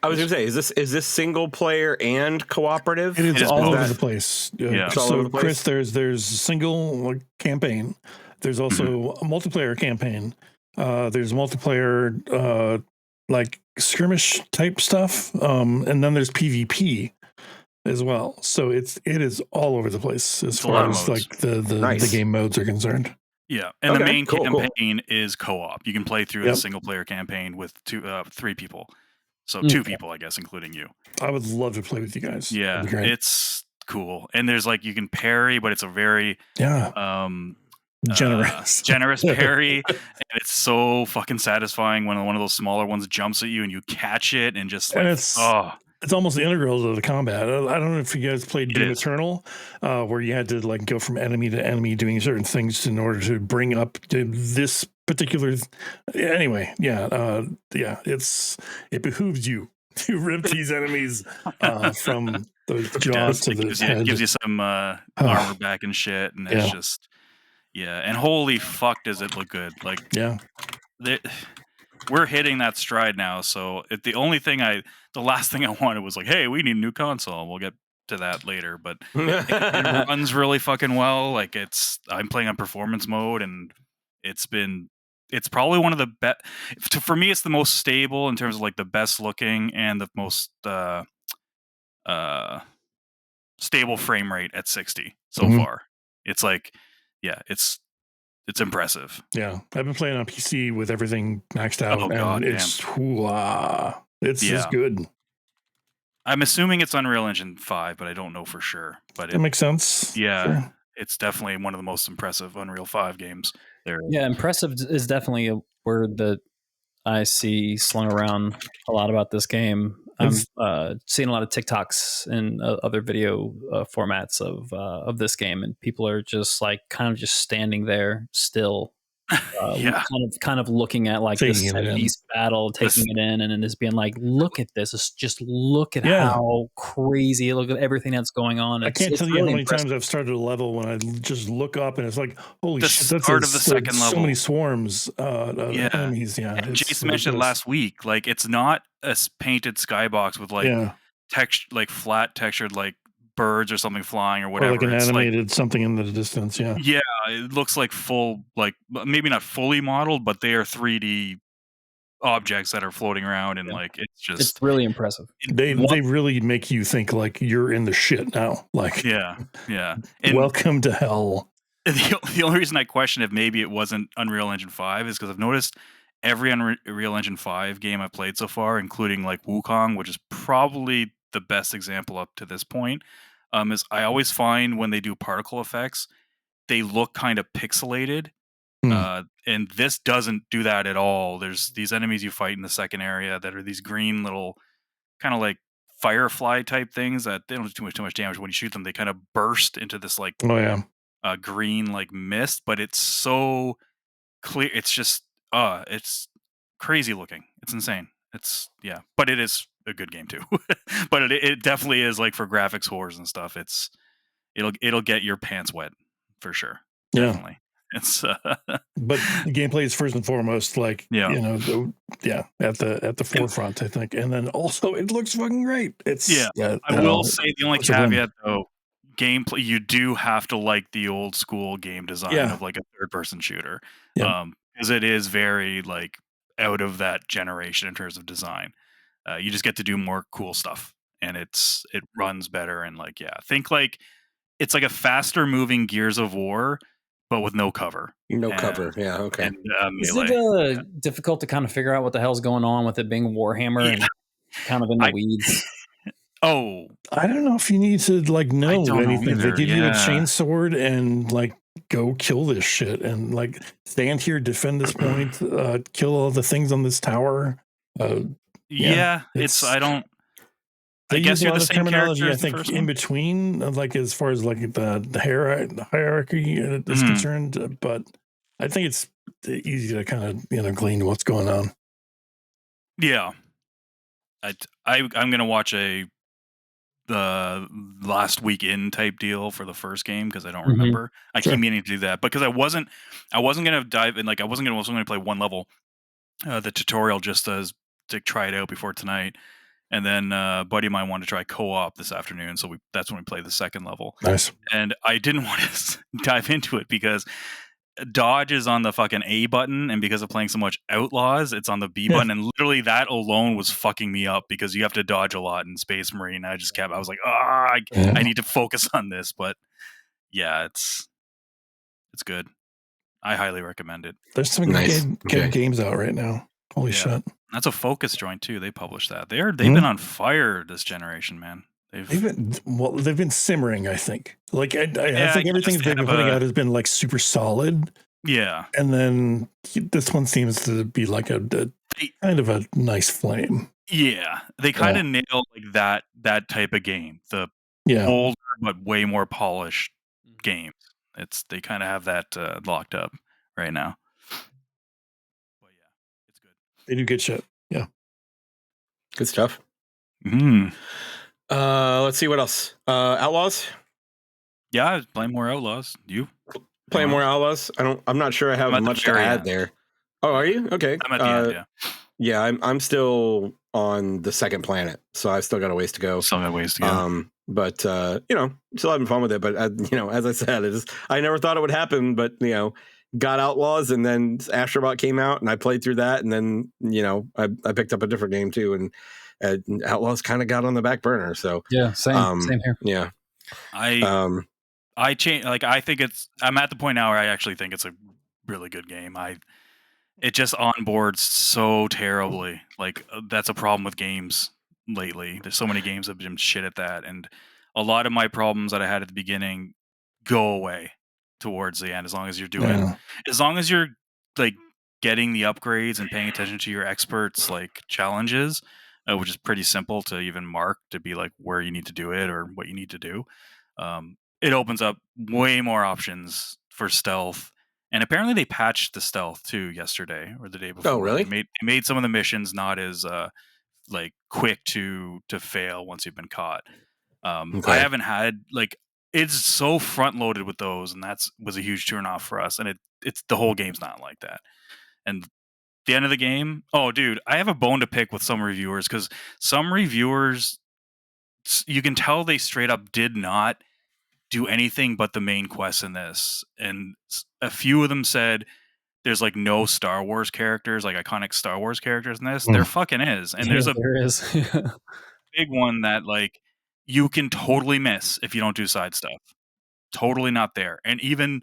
I was going to say, is this single player and cooperative? It is all over the place. So, Chris, there's a single campaign. There's also a multiplayer campaign. There's multiplayer like skirmish type stuff, and then there's PvP as well. So it is all over the place as far as like the game modes are concerned. Yeah, and the main campaign is co-op. You can play through the single player campaign with 3 people. So 2 people, I guess, including you. I would love to play with you guys. Yeah, it's cool. And there's like, you can parry, but it's a very generous parry. And it's so fucking satisfying when one of those smaller ones jumps at you and you catch it and just like, it's almost integral to the combat. I don't know if you guys played Doom Eternal, where you had to like go from enemy to enemy doing certain things in order to bring up to this particular. Anyway, it behooves you to rip these enemies from the jaws to the head. It gives you some armor back and shit, and it's just and holy fuck, does it look good? Like we're hitting that stride now. So the last thing I wanted was like, hey, we need a new console. We'll get to that later, but it runs really fucking well. Like I'm playing on performance mode, and it's probably one of the best. For me, it's the most stable in terms of like the best looking and the most stable frame rate at 60 so far. It's like, it's impressive. Yeah, I've been playing on PC with everything maxed out, it's just good. I'm assuming it's Unreal Engine 5, but I don't know for sure. But that makes sense. Yeah, sure. It's definitely one of the most impressive Unreal 5 games there. Yeah, impressive is definitely a word that I see slung around a lot about this game. I'm seeing a lot of TikToks and other video formats of this game, and people are just like kind of just standing there still kind of looking at like this set piece battle, taking it in, and then just being like, look at this. Just look at how crazy. Look at everything that's going on. I can't tell you how many times I've started a level when I just look up and it's like, holy shit, that's start of the second level. So many swarms of enemies. Yeah, and Jason mentioned last week, like it's not a painted skybox with like text, like flat textured like birds or something flying or whatever. Or like an animated something in the distance. Yeah, it looks like full, like maybe not fully modeled, but they are 3D objects that are floating around, and like it's really impressive. They really make you think like you're in the shit now. Like and welcome to hell. The only reason I question if maybe it wasn't Unreal Engine 5 is because I've noticed every Unreal Engine 5 game I've played so far, including like Wukong, which is probably the best example up to this point, is I always find when they do particle effects, they look kind of pixelated. And this doesn't do that at all. There's these enemies you fight in the second area that are these green little kind of like firefly type things that they don't do too much damage. When you shoot them, they kind of burst into this like green like mist, but it's so clear. It's just it's crazy looking. It's insane. It's but it is a good game too. But it definitely is, like, for graphics whores and stuff. It'll get your pants wet for sure. Definitely. It's but the gameplay is first and foremost, like, you know, at the forefront, I think. And then also it looks fucking great. It's I will say the only caveat though, gameplay, you do have to like the old school game design of like a third person shooter. Because it is very like out of that generation in terms of design. You just get to do more cool stuff, and it runs better, and like think like it's like a faster moving Gears of War, but with no cover. Cover. Yeah. Okay. And, is it difficult to kind of figure out what the hell's going on with it being Warhammer and kind of in the weeds? I don't know if you need to like know anything. They give you a chainsword and like go kill this shit and like stand here, defend this point, kill all the things on this tower. It's I don't. I guess you're the same terminology. I think in between, like as far as like the hierarchy is concerned, but I think it's easy to kind of glean what's going on. Yeah, I'm gonna watch the last week in type deal for the first game because I don't remember. I keep meaning to do that because I wasn't gonna dive in. Like I wasn't gonna play one level, the tutorial just to try it out before tonight. And then a buddy of mine wanted to try co-op this afternoon, so that's when we played the second level. Nice. And I didn't want to dive into it because dodge is on the fucking A button, and because of playing so much Outlaws, it's on the B button. And literally that alone was fucking me up because you have to dodge a lot in Space Marine. I was like, I need to focus on this. But yeah, it's good. I highly recommend it. There's some good games out right now. Holy shit. That's a Focus joint too. They published that. They've been on fire this generation, man. They've been simmering, I think. Like I think everything they've been putting out has been like super solid. Yeah. And then this one seems to be like a kind of a nice flame. Yeah. They kind of nail like that type of game. The older but way more polished games. They kind of have that locked up right now. They do good shit. Yeah. Good stuff. Let's see what else. Outlaws? Yeah, I was playing more Outlaws. You? Playing more Outlaws? I'm not sure I have much to add there. Oh, are you? Okay. I'm at the end, yeah, I'm still on the second planet, so I've still got a ways to go. Still got ways to go. But still having fun with it. But as I said, I never thought it would happen, but got Outlaws, and then Astrobot came out, and I played through that, and then I picked up a different game too, and Outlaws kind of got on the back burner. So same here. Yeah, I change. Like I think I'm at the point now where I actually think it's a really good game. It just onboards so terribly. Like that's a problem with games lately. There's so many games that have been shit at that, and a lot of my problems that I had at the beginning go away towards the end as long as you're like getting the upgrades and paying attention to your experts like challenges, which is pretty simple to even mark to be like where you need to do it or what you need to do. It opens up way more options for stealth And apparently they patched the stealth too yesterday or the day before. Oh, really? They made some of the missions not as like quick to fail once you've been caught. I haven't had like, it's so front loaded with those, and was a huge turn off for us. And it's the whole game's not like that. And the end of the game, oh dude, I have a bone to pick with some reviewers, because some reviewers, you can tell they straight up did not do anything but the main quest in this. And a few of them said there's like no Star Wars characters, like iconic Star Wars characters in this. There fucking is. And there is big one that like you can totally miss if you don't do side stuff. Totally not there. And even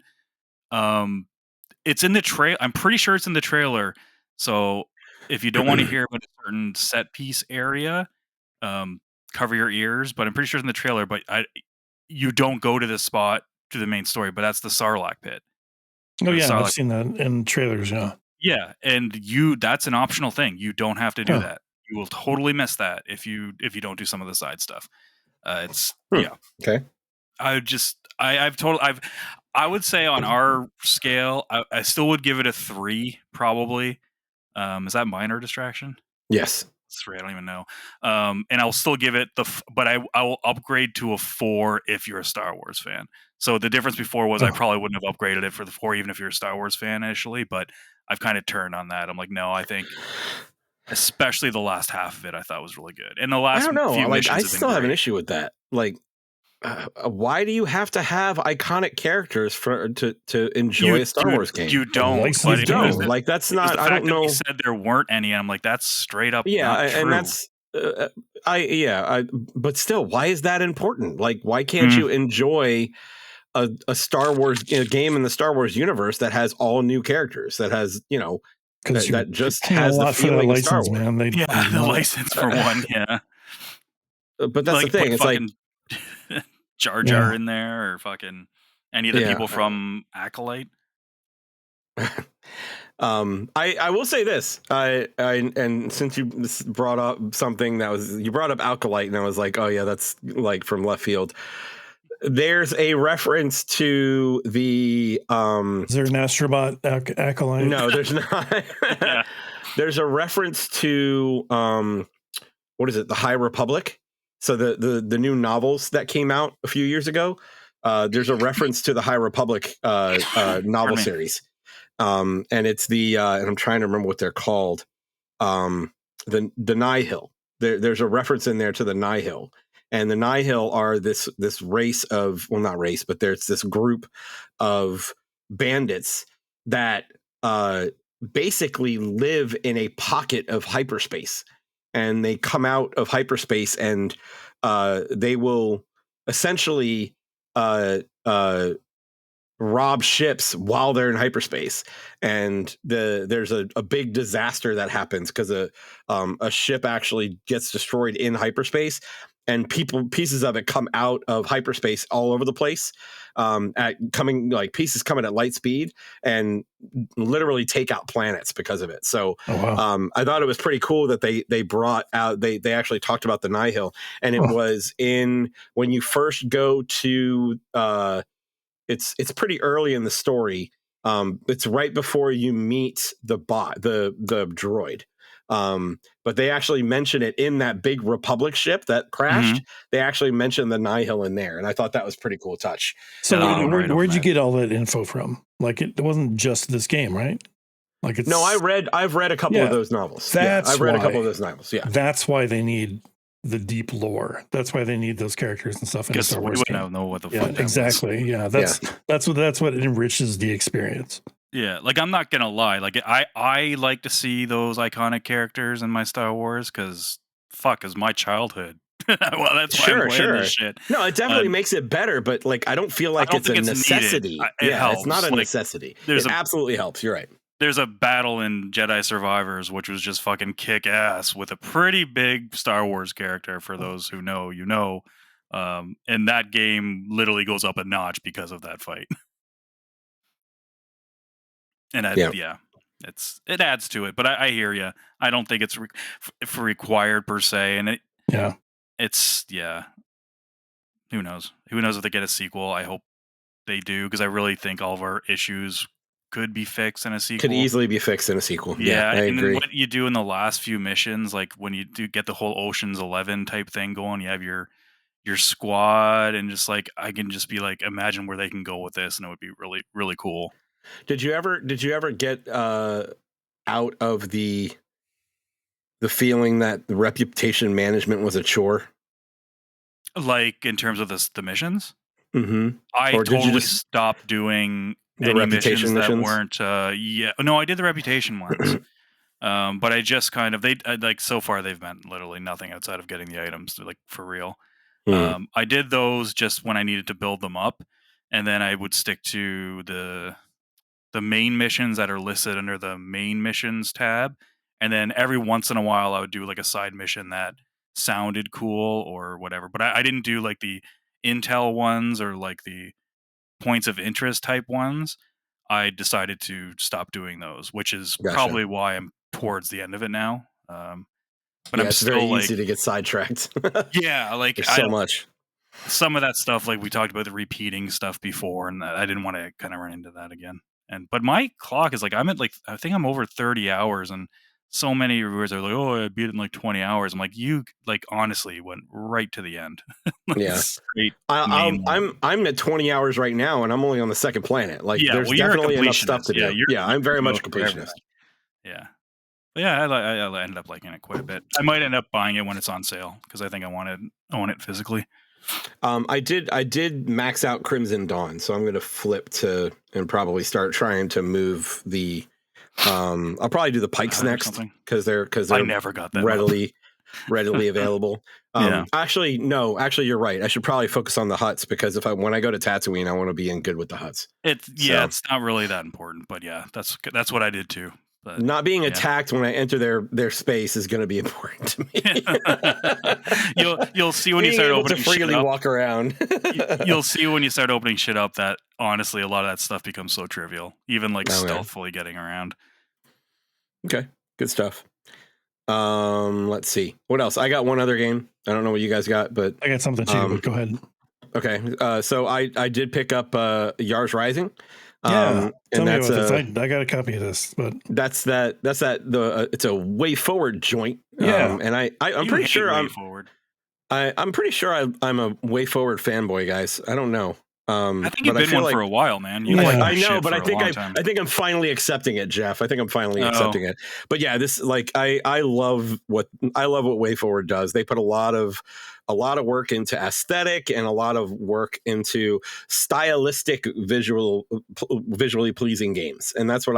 it's in the trail. I'm pretty sure it's in the trailer. So if you don't want to hear about a certain set piece area, cover your ears. But I'm pretty sure it's in the trailer. But you don't go to this spot to the main story. But that's the Sarlacc pit. Oh yeah, I've seen that in trailers. Yeah. Yeah, and that's an optional thing. You don't have to do that. You will totally miss that if you don't do some of the side stuff. It's yeah. Okay. I would say on our scale, I still would give it a 3 probably. Is that minor distraction? Yes. 3. I don't even know. And I'll still give it but I will upgrade to a 4 if you're a Star Wars fan. So the difference before was I probably wouldn't have upgraded it for the 4 even if you're a Star Wars fan initially, but I've kind of turned on that. I'm like, no, I think especially the last half of it I thought was really good. And the last I don't know. few Like, I missions still have an issue with that. Like, why do you have to have iconic characters to enjoy a Star Wars game? You don't. You don't. Like, that's not. I don't know. You said there weren't any, and I'm like, that's straight up. Yeah, not and true. that's but still, why is that important? Like, why can't you enjoy a Star Wars game in the Star Wars universe that has all new characters, that has that just has the feeling of Star Wars? Man. The license for one, yeah. But that's the thing. It's like Jar Jar in there, or fucking any of the people from Acolyte. I will say this. And since you brought up something you brought up Acolyte, and I was like, oh yeah, that's like from left field. There's a reference to the is there an Astrobot Acolyte? No, there's not. There's a reference to what is it, the High Republic? So the new novels that came out a few years ago, there's a reference to the High Republic novel series. And it's and I'm trying to remember what they're called. The Nihil. There's a reference in there to the Nihil. And the Nihil are this race of, well, not race, but there's this group of bandits that basically live in a pocket of hyperspace. And they come out of hyperspace, and they will essentially rob ships while they're in hyperspace. And there's a big disaster that happens because a ship actually gets destroyed in hyperspace, and pieces of it come out of hyperspace all over the place, pieces coming at light speed and literally take out planets because of it. So I thought it was pretty cool that they brought out, they actually talked about the Nihil, and it was when you first go to it's pretty early in the story. It's right before you meet the bot, the droid. But they actually mention it in that big Republic ship that crashed. They actually mentioned the Nihil in there, and I thought that was a pretty cool touch. So where'd you get all that info from? Like, it wasn't just this game, right? Like, it's... No, I've read a couple of those novels. I've read a couple of those novels. Yeah, that's why they need the deep lore. That's why they need those characters and stuff. Because we wouldn't know what the fuck that exactly. Was. Yeah, that's what enriches the experience. Yeah, like, I'm not gonna lie. Like, I like to see those iconic characters in my Star Wars because is my childhood. Well, that's why I'm playing this shit. No, it definitely makes it better, but like, I don't feel like it's a necessity. It's not a necessity. It absolutely helps. You're right. There's a battle in Jedi Survivors, which was just fucking kick ass with a pretty big Star Wars character. For those who know, you know, and that game literally goes up a notch because of that fight. And it adds to it, but I hear you. I don't think it's required per se, and it's who knows? Who knows if they get a sequel? I hope they do, because I really think all of our issues could be fixed in a sequel. Could easily be fixed in a sequel. Yeah, I and agree. what you do in the last few missions, like when you do get the whole Ocean's 11 type thing going, you have your squad, and just like I can just be like, imagine where they can go with this, and it would be really, really cool. Did you ever get out of the feeling that the reputation management was a chore? Like in terms of the missions? Mm-hmm. I Or did you totally just stopped doing the any reputation missions that missions? weren't. No, I did the reputation ones. But I just kind of like so far they've meant literally nothing outside of getting the items, like for real. I did those just when I needed to build them up, and then I would stick to the main missions that are listed under the main missions tab, and then every once in a while I would do like a side mission that sounded cool or whatever. But I didn't do like the intel ones or like the points of interest type ones. I decided to stop doing those, which is probably why I'm towards the end of it now. But I'm it's still very like, easy to get sidetracked. yeah, like there's so much. Some of that stuff, like we talked about the repeating stuff before, and I didn't want to kind of run into that again. But my clock is like, I'm at like, I think I'm over 30 hours, and so many reviewers are like, oh, I beat it in like 20 hours. I'm like, you like honestly went right to the end. Like, yeah, I'm at 20 hours right now, and I'm only on the second planet. Like, there's definitely enough stuff to do. Yeah, I'm very much a completionist. Yeah. But yeah, I ended up liking it quite a bit. I might end up buying it when it's on sale because I think I want to own it physically. I did max out Crimson Dawn, so I'm going to flip to and probably start trying to move the. I'll probably do the Pikes next because they're I never got that readily available. Actually, no. Actually, you're right. I should probably focus on the huts because when I go to Tatooine, I want to be in good with the huts. It's not really that important, but yeah, that's what I did too. But, not being attacked when I enter their space is going to be important to me. You'll see when you start opening to freely shit up, walk around. You'll see when you start opening shit up that honestly a lot of that stuff becomes so trivial, even like stealthily getting around. Okay, good stuff. Let's see what else. I got one other game. I don't know what you guys got, but I got something too. But go ahead. Okay, so I did pick up Yars Rising. Yeah, tell me about this. I got a copy of this, but it's a Way Forward joint. Yeah, and I'm pretty sure I'm pretty sure I'm a Way Forward fanboy, guys. I don't know. I think you've been one for a while, man. I know, but I think I'm finally accepting it, Jeff. I think I'm finally accepting it. But yeah, this I love what Way Forward does. They put a lot of work into aesthetic and a lot of work into stylistic visually pleasing games. And that's what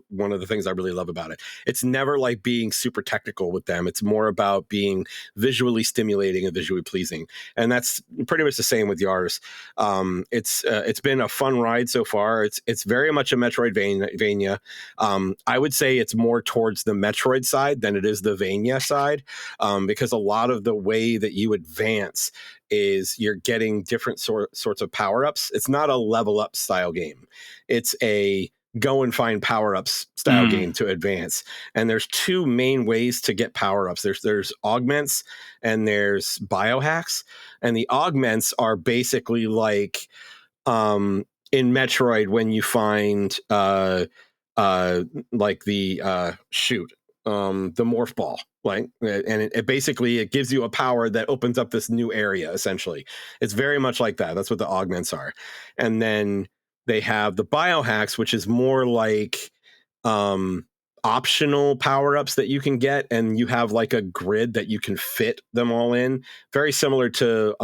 one of the things I really love about it. It's never like being super technical with them. It's more about being visually stimulating and visually pleasing. And that's pretty much the same with Yars. It's been a fun ride so far. It's very much a Metroidvania. I would say it's more towards the Metroid side than it is the Vania side, because a lot of the way that you advance is you're getting different sorts of power-ups. It's not a level up style game. It's a go and find power-ups style game to advance. And there's two main ways to get power-ups. There's augments and there's biohacks. And the augments are basically like in Metroid when you find like the the morph ball, like, and it basically it gives you a power that opens up this new area. Essentially, it's very much like that. That's what the augments are. And then they have the biohacks, which is more like optional power-ups that you can get, and you have like a grid that you can fit them all in, very similar to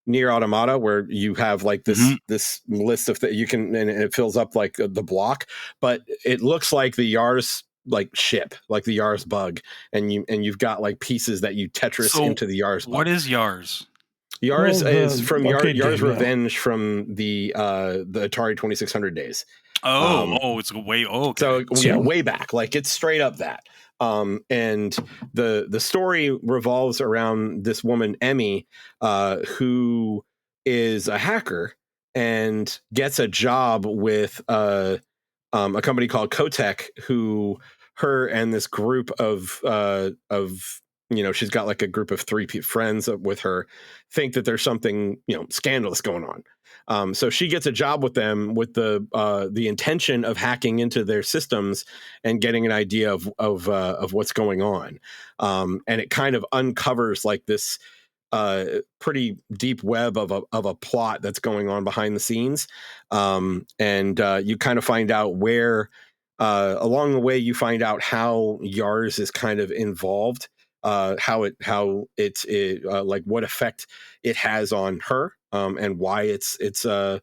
Nier Automata, where you have like this list of that you can, and it fills up like the block, but it looks like the Yars like ship, like the Yars bug, and you've got like pieces that you Tetris into the Yars bug. What is Yars? Yars is from Yars Revenge from the Atari 2600 days. It's way so yeah, way back, like it's straight up that. And the story revolves around this woman, Emmy, who is a hacker and gets a job with a company called Kotek, who her and this group of she's got like a group of 3 friends with her, think that there's something, scandalous going on. So she gets a job with them with the intention of hacking into their systems and getting an idea of what's going on. And it kind of uncovers like this pretty deep web of a plot that's going on behind the scenes. And you kind of find out where, along the way, you find out how Yars is kind of involved, how it's like what effect it has on her, and why it's a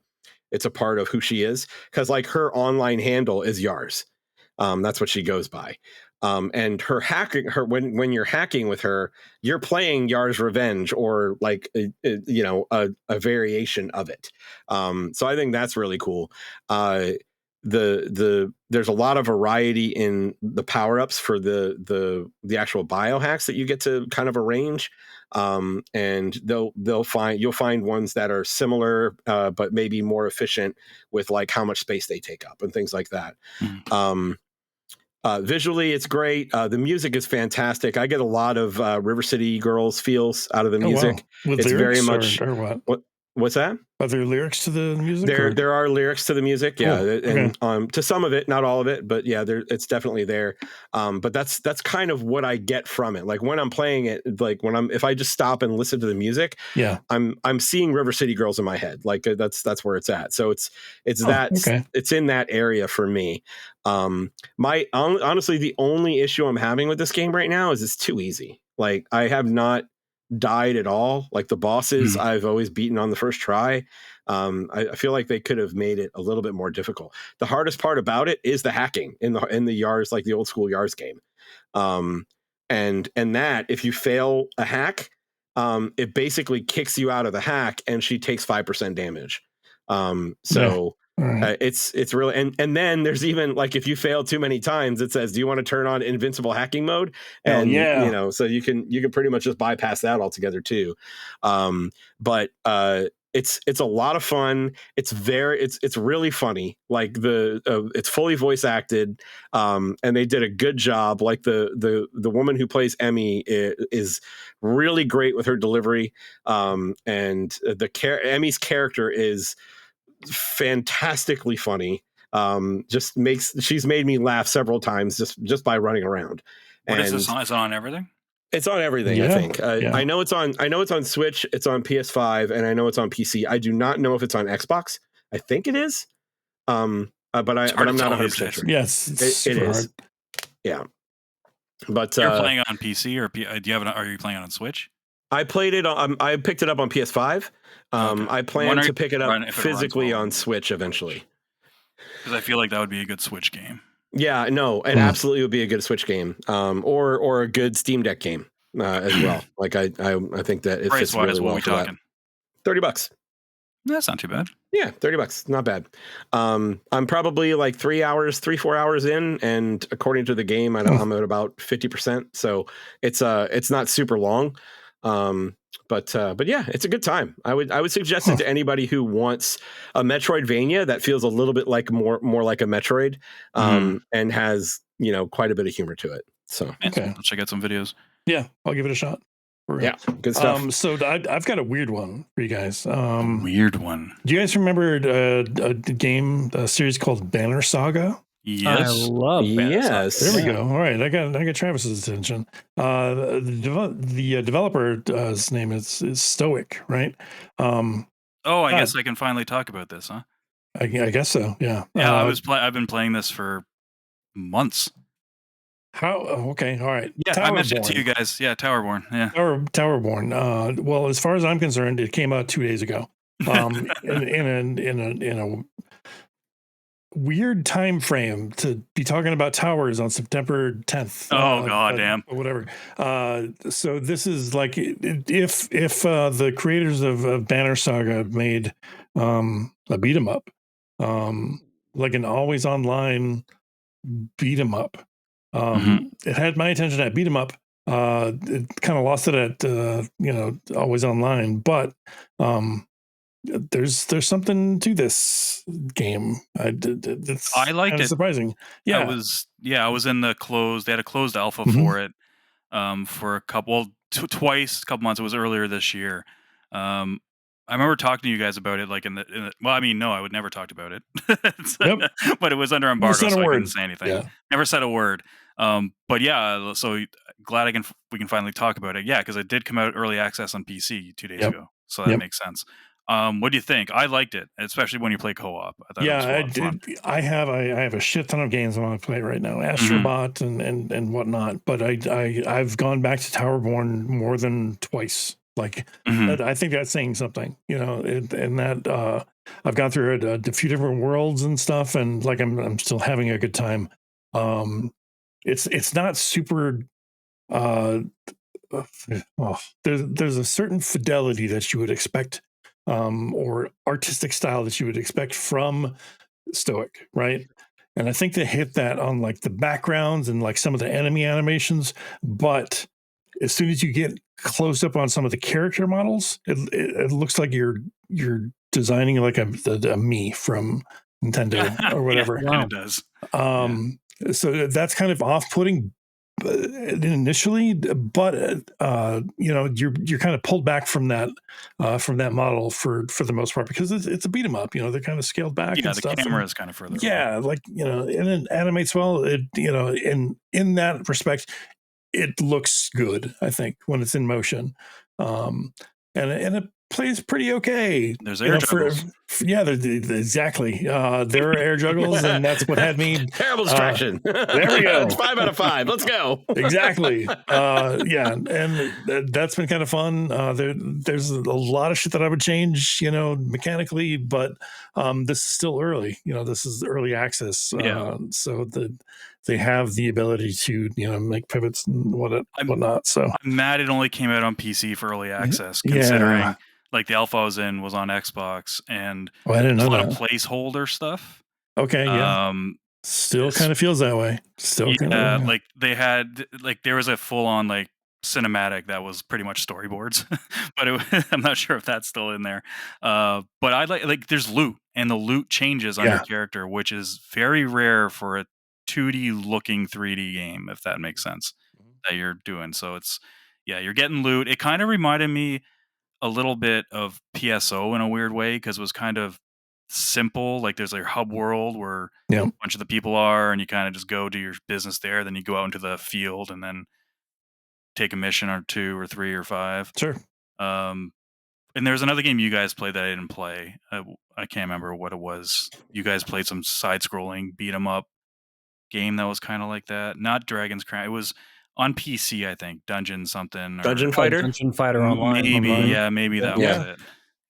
part of who she is. Because like her online handle is Yars. That's what she goes by. And when you're hacking with her, you're playing Yar's Revenge or like a variation of it. So I think that's really cool. There's a lot of variety in the power-ups for the actual biohacks that you get to kind of arrange. And you'll find ones that are similar, but maybe more efficient with like how much space they take up and things like that. Visually, it's great. The music is fantastic. I get a lot of River City Girls feels out of the music. Wow. With it's lyrics very much or what? What's that? Are there lyrics to the music? There are lyrics to the music, yeah, cool. And to some of it, not all of it, but yeah, it's definitely there. But that's kind of what I get from it. Like when I'm playing it, like if I just stop and listen to the music, yeah, I'm seeing River City Girls in my head. Like that's where it's at. So it's in that area for me. Honestly, the only issue I'm having with this game right now is it's too easy. Like I have not died at all. Like the bosses I've always beaten on the first try. I feel like they could have made it a little bit more difficult. The hardest part about it is the hacking in the Yars, like the old school Yars game. And that if you fail a hack, it basically kicks you out of the hack and she takes 5% damage. It's really, and then there's even like if you fail too many times, it says, do you want to turn on invincible hacking mode? And so you can pretty much just bypass that altogether too. But it's a lot of fun. It's really funny. Like it's fully voice acted, and they did a good job. Like the woman who plays Emmy is really great with her delivery, and Emmy's character is fantastically funny. She's made me laugh several times just by running around. What is this on? Is it on everything? It's on everything, I think. I know it's on Switch, it's on PS5, and I know it's on PC. I do not know if it's on Xbox. I think it is. But I'm not 100% sure. Yes, it is. Yeah. But you're playing on PC or are you playing it on Switch? I played it on. I picked it up on PS5. I plan to pick it up physically on Switch eventually. Because I feel like that would be a good Switch game. Yeah, no, it absolutely would be a good Switch game, or a good Steam Deck game as well. Like I think that it fits really well for that. $30. That's not too bad. Yeah, $30, not bad. I'm probably like 3-4 hours in, and according to the game, I'm at about 50%. So it's not super long. But yeah, it's a good time. I would suggest it to anybody who wants a Metroidvania that feels a little bit like more like a Metroid, and has quite a bit of humor to it. So I'll check out some videos. Yeah, I'll give it a shot. Yeah, good stuff. So I've got a weird one for you guys. Weird one. Do you guys remember a series called Banner Saga? Yes, I love Banner Saga. There we go. All right, I got Travis's attention. The developer's name is Stoic, right? I guess I can finally talk about this, huh? I guess so. Yeah. Yeah, I've been playing this for months. Okay. All right. Yeah, I mentioned it to you guys. Yeah, Towerborn. Yeah. Towerborn. Well, as far as I'm concerned, it came out 2 days ago. In a weird time frame to be talking about towers on September 10th. Damn. Or whatever. So this is like if the creators of Banner Saga made a beat 'em up, like an always online beat 'em up. It had my attention at beat 'em up. It kind of lost it at always online, but there's something to this game. I liked it. Surprising. Yeah, I was in the closed. They had a closed alpha for it. for a couple, twice, a couple months. It was earlier this year. I remember talking to you guys about it, like well, I mean, no, I would never talked about it, but it was under embargo, so I couldn't say anything. Yeah. Never said a word. But yeah, so glad we can finally talk about it. Yeah, because it did come out early access on PC 2 days ago, so that makes sense. What do you think? I liked it, especially when you play co-op. I thought it was I have a shit ton of games I want to play right now, Astrobot and whatnot. But I've gone back to Towerborn more than twice. Like I think that's saying something, you know. And that I've gone through a few different worlds and stuff, and like I'm still having a good time. It's not super. There's a certain fidelity that you would expect, or artistic style that you would expect from Stoic, right? And I think they hit that on like the backgrounds and like some of the enemy animations, but as soon as you get close up on some of the character models, it looks like you're designing like a me from Nintendo or whatever. Yeah, it does. So that's kind of off-putting initially, but you know, you're kind of pulled back from that model for the most part, because it's a beat 'em up. You know, they're kind of scaled back. Yeah, and the stuff. camera is kind of further. Yeah, like, you know, and it animates well. It, you know, in that respect, it looks good, I think, when it's in motion, and it plays pretty okay. There's air juggles. Exactly. There are air juggles, and that's what had me terrible distraction. There we go. It's 5 out of 5. Let's go. Exactly. Yeah, and that's been kind of fun. There's a lot of shit that I would change, you know, mechanically, but this is still early. You know, this is early access, so they have the ability to, you know, make pivots and whatnot. So I'm mad it only came out on PC for early access, considering like the alpha I was in was on Xbox, and I didn't know a lot of placeholder stuff. Okay, yeah. Still kind of feels that way. Still, like they had, like there was a full on like cinematic that was pretty much storyboards, but I'm not sure if that's still in there. But I like there's loot, and the loot changes on your character, which is very rare for a 2D looking 3D game, if that makes sense, that you're doing. So it's you're getting loot. It kind of reminded me a little bit of PSO in a weird way, because it was kind of simple. Like there's a hub world where a bunch of the people are, and you kind of just go do your business there. Then you go out into the field and then take a mission or 2 or 3 or 5. Sure. And there's another game you guys played that I didn't play. I can't remember what it was. You guys played some side-scrolling beat 'em up game that was kind of like that. Not Dragon's Crown. It was on PC, I think. Dungeon something. Dungeon Fighter? Dungeon Fighter Online. Maybe, maybe that was it.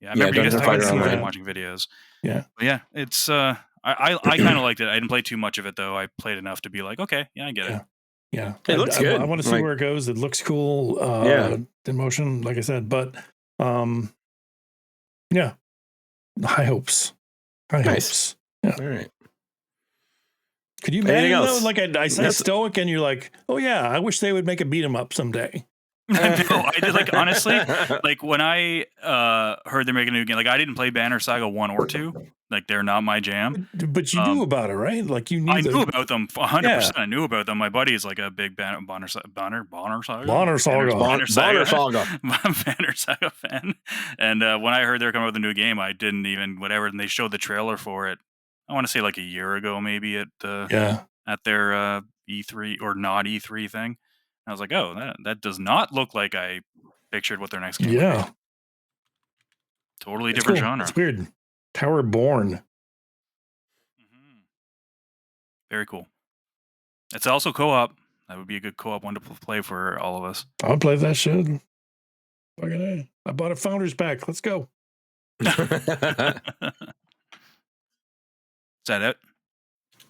Yeah, I remember you guys talking, watching videos. Yeah. But yeah, it's I kind of liked it. I didn't play too much of it, though. I played enough to be like, okay, I get it. Yeah. It looks good. I want to see where it goes. It looks cool. In motion, like I said, but high hopes. High hopes. Yeah. All right. Could you imagine though, like I said Stoic, and you're like, oh yeah, I wish they would make a beat 'em up someday. No, I did, like, honestly, like when I heard they're making a new game, like I didn't play Banner Saga 1 or 2. Like they're not my jam. But you knew about it, right? Like you knew. I knew about them 100%. I knew about them. My buddy is like a big Banner Saga fan. And when I heard they were coming out with a new game, I didn't even and they showed the trailer for it. I want to say like a year ago, maybe at their E3 or not E3 thing. And I was like, oh, that does not look like I pictured what their next game would be. Totally different genre. It's weird. Towerborn. Very cool. It's also co-op. That would be a good co-op one to play for all of us. I'll play that shit. Fucking A. I bought a Founders Pack. Let's go. Is that it?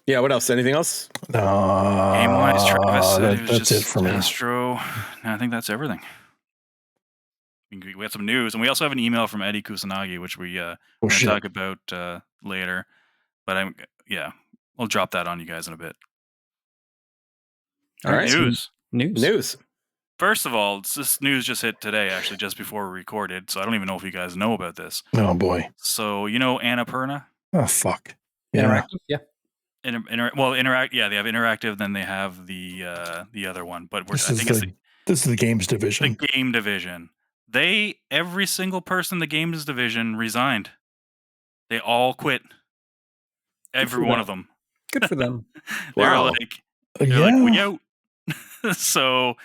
Yeah, what else? Anything else? Game-wise, Travis said that's it for me. Astro. I think that's everything. We had some news, and we also have an email from Eddie Kusanagi, which we will talk about later. But we'll drop that on you guys in a bit. All right. News. First of all, this news just hit today, actually, just before we recorded. So I don't even know if you guys know about this. Oh boy. So you know Annapurna? Oh fuck. Yeah. Interactive. Yeah. Interact. Yeah, they have Interactive. Then they have the other one. But I think it's This is the games division. The game division. Every single person in the games division resigned. They all quit. Every one of them. Good for them. Wow. They're like, we out. So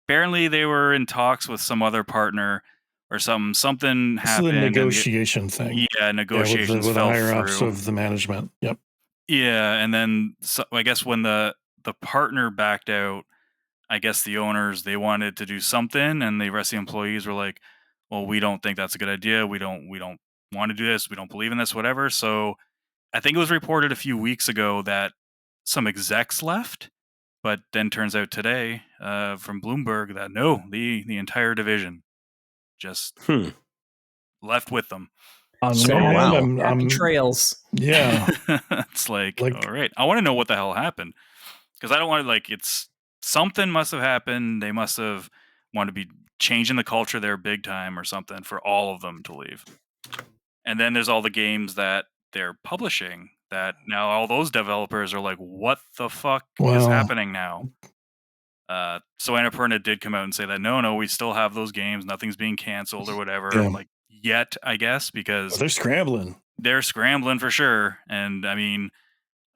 apparently they were in talks with some other partner or something happened. This is a negotiation thing. Yeah, negotiations with fell higher ups through. of the management. Yep. Yeah, and then I guess when the partner backed out, I guess the owners, they wanted to do something, and the rest of the employees were like, well, we don't think that's a good idea. We don't want to do this. We don't believe in this, whatever. So I think it was reported a few weeks ago that some execs left, but then turns out today from Bloomberg that no, the entire division just left with them. On one hand, I'm trails. Yeah. It's like, all right. I want to know what the hell happened. Because I don't want to, it's something must have happened. They must have wanted to be changing the culture there big time or something for all of them to leave. And then there's all the games that they're publishing that now all those developers are like, what the fuck is happening now? So Annapurna did come out and say that, no, we still have those games. Nothing's being canceled or whatever. Yeah. Yet, I guess, because they're scrambling. They're scrambling for sure. And I mean,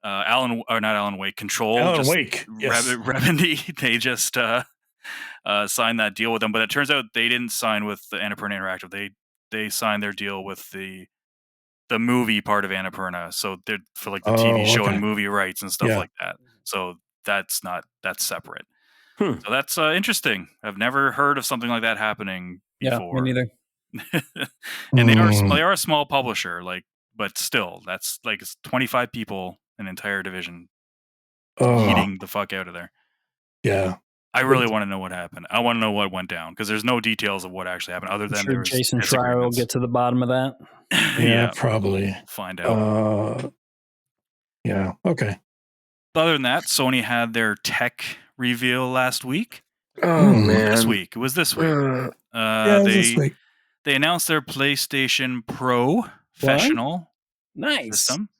not Alan Wake, Control. Alan Wake. Yes. Revendy, they just signed that deal with them. But it turns out they didn't sign with the Annapurna Interactive. They signed their deal with the movie part of Annapurna. So they're for the TV show and movie rights and stuff like that. So that's separate. So that's interesting. I've never heard of something like that happening before. Yeah, me neither. And they are a small publisher, but still, that's it's 25 people, an entire division, eating the fuck out of there. Yeah, I really want to know what happened. I want to know what went down because there's no details of what actually happened other than there was Jason Schreier will get to the bottom of that. Yeah, probably find out. Yeah. Okay. Other than that, Sony had their tech reveal last week. Oh man, this week. It was this week. It was this week. They announced their PlayStation Pro Professional system.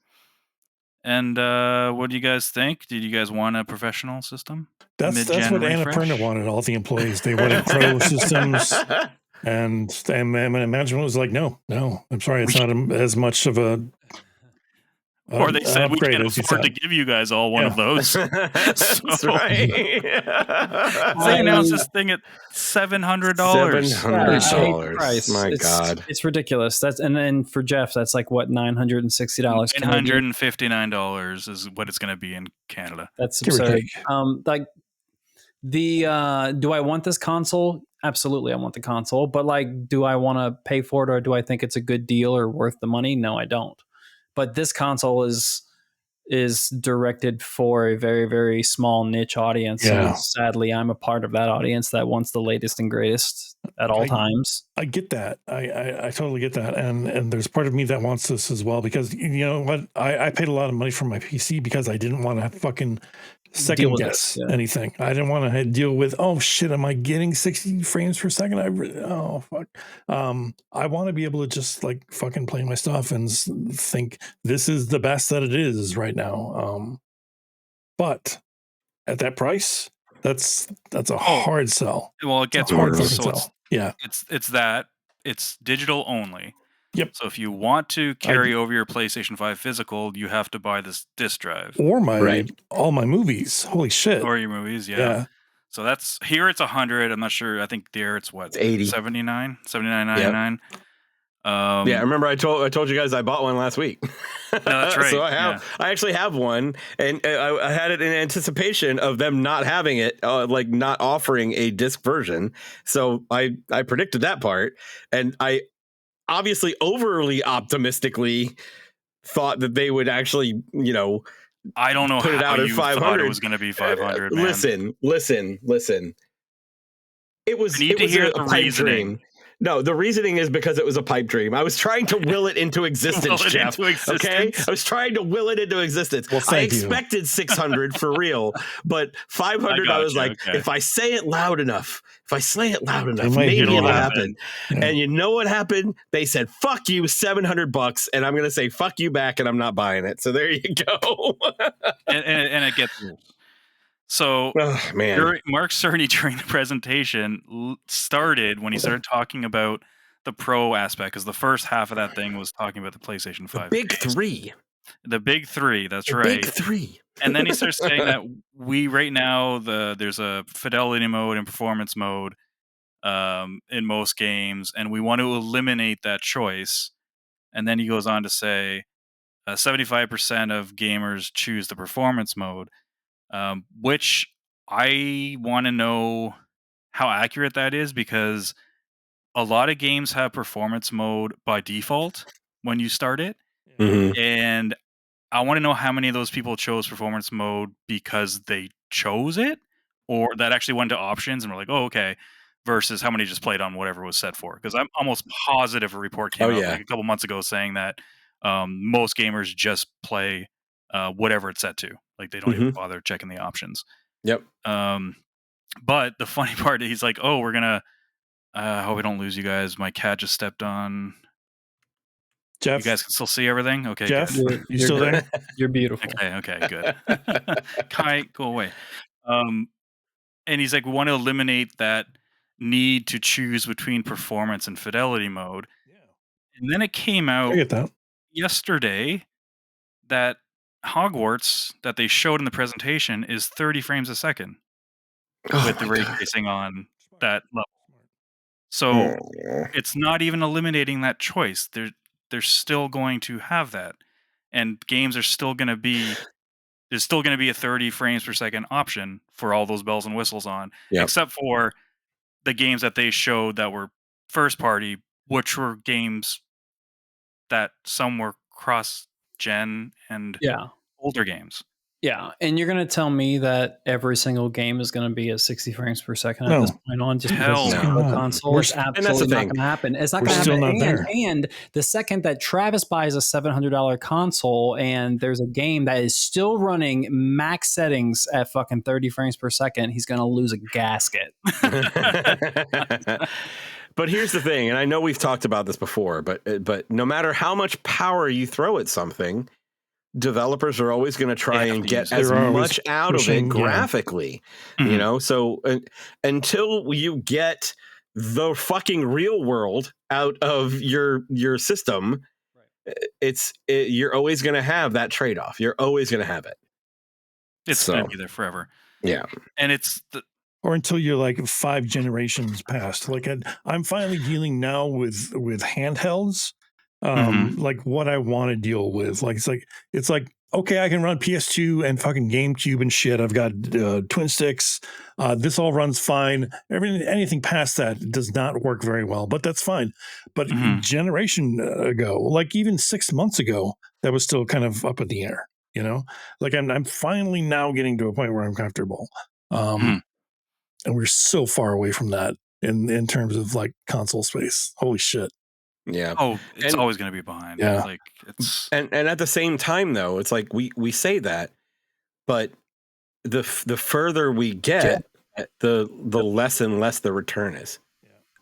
And what do you guys think? Did you guys want a professional system? That's what Annapurna wanted. All the employees, they wanted pro systems, and management was like, no, I'm sorry, it's not as much of a. Or they said we can't afford to give you guys all one of those. That's right. They announced this thing at $700. $700. My God, it's ridiculous. And then for Jeff, that's what, $960. $959 is what it's going to be in Canada. That's absurd. Do I want this console? Absolutely, I want the console. But do I want to pay for it, or do I think it's a good deal or worth the money? No, I don't. But this console is directed for a very, very small niche audience. Yeah. And sadly, I'm a part of that audience that wants the latest and greatest at all times. I get that. I totally get that. And there's part of me that wants this as well, because you know what? I paid a lot of money for my PC because I didn't want to fucking second guess anything. I didn't want to deal with, oh shit, am I getting 60 frames per second? Oh fuck. I want to be able to just fucking play my stuff and think this is the best that it is right now. But at that price, that's a hard sell. Well, it gets harder. So it's digital only. Yep. So if you want to carry over your PlayStation 5 physical, you have to buy this disc drive. Or all my movies. Holy shit. Or your movies, yeah. So that's here it's 100. I'm not sure. I think there it's what? It's 80. 79, 79.99. Yeah, remember I told you guys I bought one last week. No, that's right. So I actually have one, and I had it in anticipation of them not having it, not offering a disc version. So I predicted that part, and I obviously overly optimistically thought that they would actually, I don't know put it out at 500. Thought it was going to be 500. Man. Listen. It was. I need to hear the reasoning. Dream. No, the reasoning is because it was a pipe dream. I was trying to will it into existence, Jeff. Okay, I was trying to will it into existence. Well, I expected 600 for real, but 500. I was if I say it loud enough, maybe it'll happen. Yeah. And you know what happened? They said, "Fuck you, $700," and I'm going to say, "Fuck you" back, and I'm not buying it. So there you go. and it gets worse. So man, Mark Cerny during the presentation started when he started talking about the pro aspect, because the first half of that thing was talking about the PlayStation 5 big games. three. The big three, that's The right. big three. And then he starts saying that we right now there's a fidelity mode and performance mode in most games, and we want to eliminate that choice. And then he goes on to say 75% of gamers choose the performance mode, which I want to know how accurate that is, because a lot of games have performance mode by default when you start it. Mm-hmm. And I want to know how many of those people chose performance mode because they chose it, or that actually went to options and were like, oh, okay, versus how many just played on whatever was set for. Because I'm almost positive a report came out like a couple months ago saying that most gamers just play whatever it's set to. Like they don't even bother checking the options. Yep. But the funny part, he's like, oh, we're going to, I hope we don't lose you guys. My cat just stepped on. Jeff, you guys can still see everything? Okay, Jeff, good. You still there? You're beautiful. Okay, good. Kai, go away. And he's like, we want to eliminate that need to choose between performance and fidelity mode. Yeah. And then it came out yesterday that Hogwarts that they showed in the presentation is 30 frames a second with the ray tracing on that level. So it's not even eliminating that choice. They're still going to have that. And games are still going to be, there's still going to be a 30 frames per second option for all those bells and whistles on, except for the games that they showed that were first party, which were games that some were cross-gen and older games. Yeah, and you're going to tell me that every single game is going to be at 60 frames per second at this point on, just because it's a console? It's absolutely not going to happen. It's not going to happen. And the second that Travis buys a $700 console and there's a game that is still running max settings at fucking 30 frames per second, he's going to lose a gasket. But here's the thing, and I know we've talked about this before, but no matter how much power you throw at something, developers are always going to try and get as much out of it graphically, you know? So until you get the fucking real world out of your system, you're always going to have that trade-off. You're always going to have it. It's going to be there forever. Yeah. And it's or until you're like 5 generations past. Like I'm finally dealing now with handhelds. Like what I want to deal with. Like it's like okay, I can run PS2 and fucking GameCube and shit. I've got twin sticks. This all runs fine. Anything past that does not work very well, but that's fine. But generation ago, like even 6 months ago, that was still kind of up in the air. You know, like I'm finally now getting to a point where I'm comfortable. And we're so far away from that in terms of like console space. Holy shit. Yeah. Oh, it's always going to be behind. Yeah. Like it's and at the same time though, it's like we say that, but the further we get, the less and less the return is.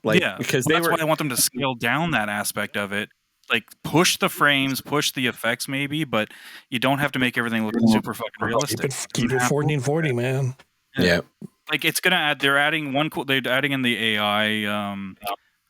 Like because that's why I want them to scale down that aspect of it. Like push the frames, push the effects maybe, but you don't have to make everything look super fucking realistic. Keep it 1440, man. Yeah. Like it's gonna add. They're adding in the AI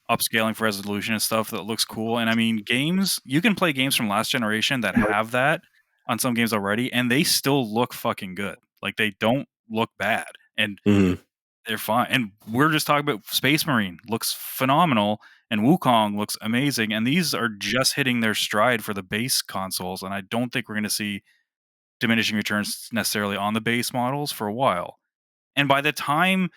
upscaling for resolution and stuff that looks cool. And I mean, games, you can play games from last generation that have that on some games already, and they still look fucking good. Like they don't look bad, and they're fine. And we're just talking about Space Marine looks phenomenal, and Wukong looks amazing. And these are just hitting their stride for the base consoles, and I don't think we're going to see diminishing returns necessarily on the base models for a while. And by the time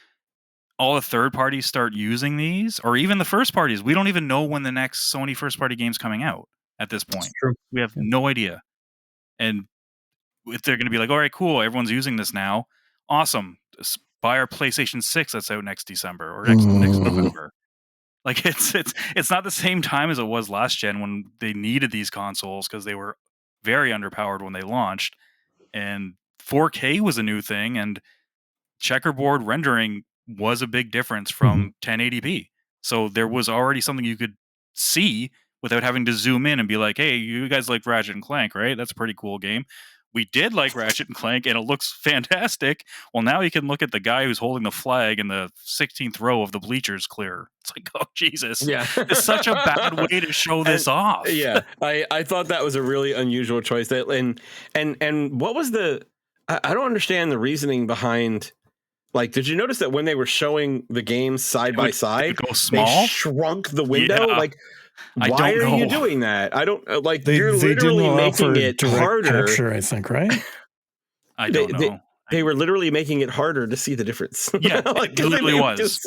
all the third parties start using these, or even the first parties, we don't even know when the next Sony first party game's coming out at this point. We have no idea. And if they're going to be like, all right, cool, everyone's using this now, awesome, just buy our PlayStation 6 that's out next December or next November. Like it's not the same time as it was last gen when they needed these consoles because they were very underpowered when they launched, and 4K was a new thing, and checkerboard rendering was a big difference from 1080p. So there was already something you could see without having to zoom in and be like, hey, you guys like Ratchet and Clank, right? That's a pretty cool game. we did like Ratchet and Clank, and it looks fantastic. Well, now you can look at the guy who's holding the flag in the 16th row of the bleachers clear. It's like, oh Jesus, yeah, it's such a bad way to show this off. Yeah, I thought that was a really unusual choice. That and what was I don't understand the reasoning behind. Like, did you notice that when they were showing the games side by side, go small? They shrunk the window? Yeah. Like, why are you doing that? I don't like. You're they literally making it harder. Capture, I think, right? I don't know. They were literally making it harder to see the difference. Yeah, like, it literally was.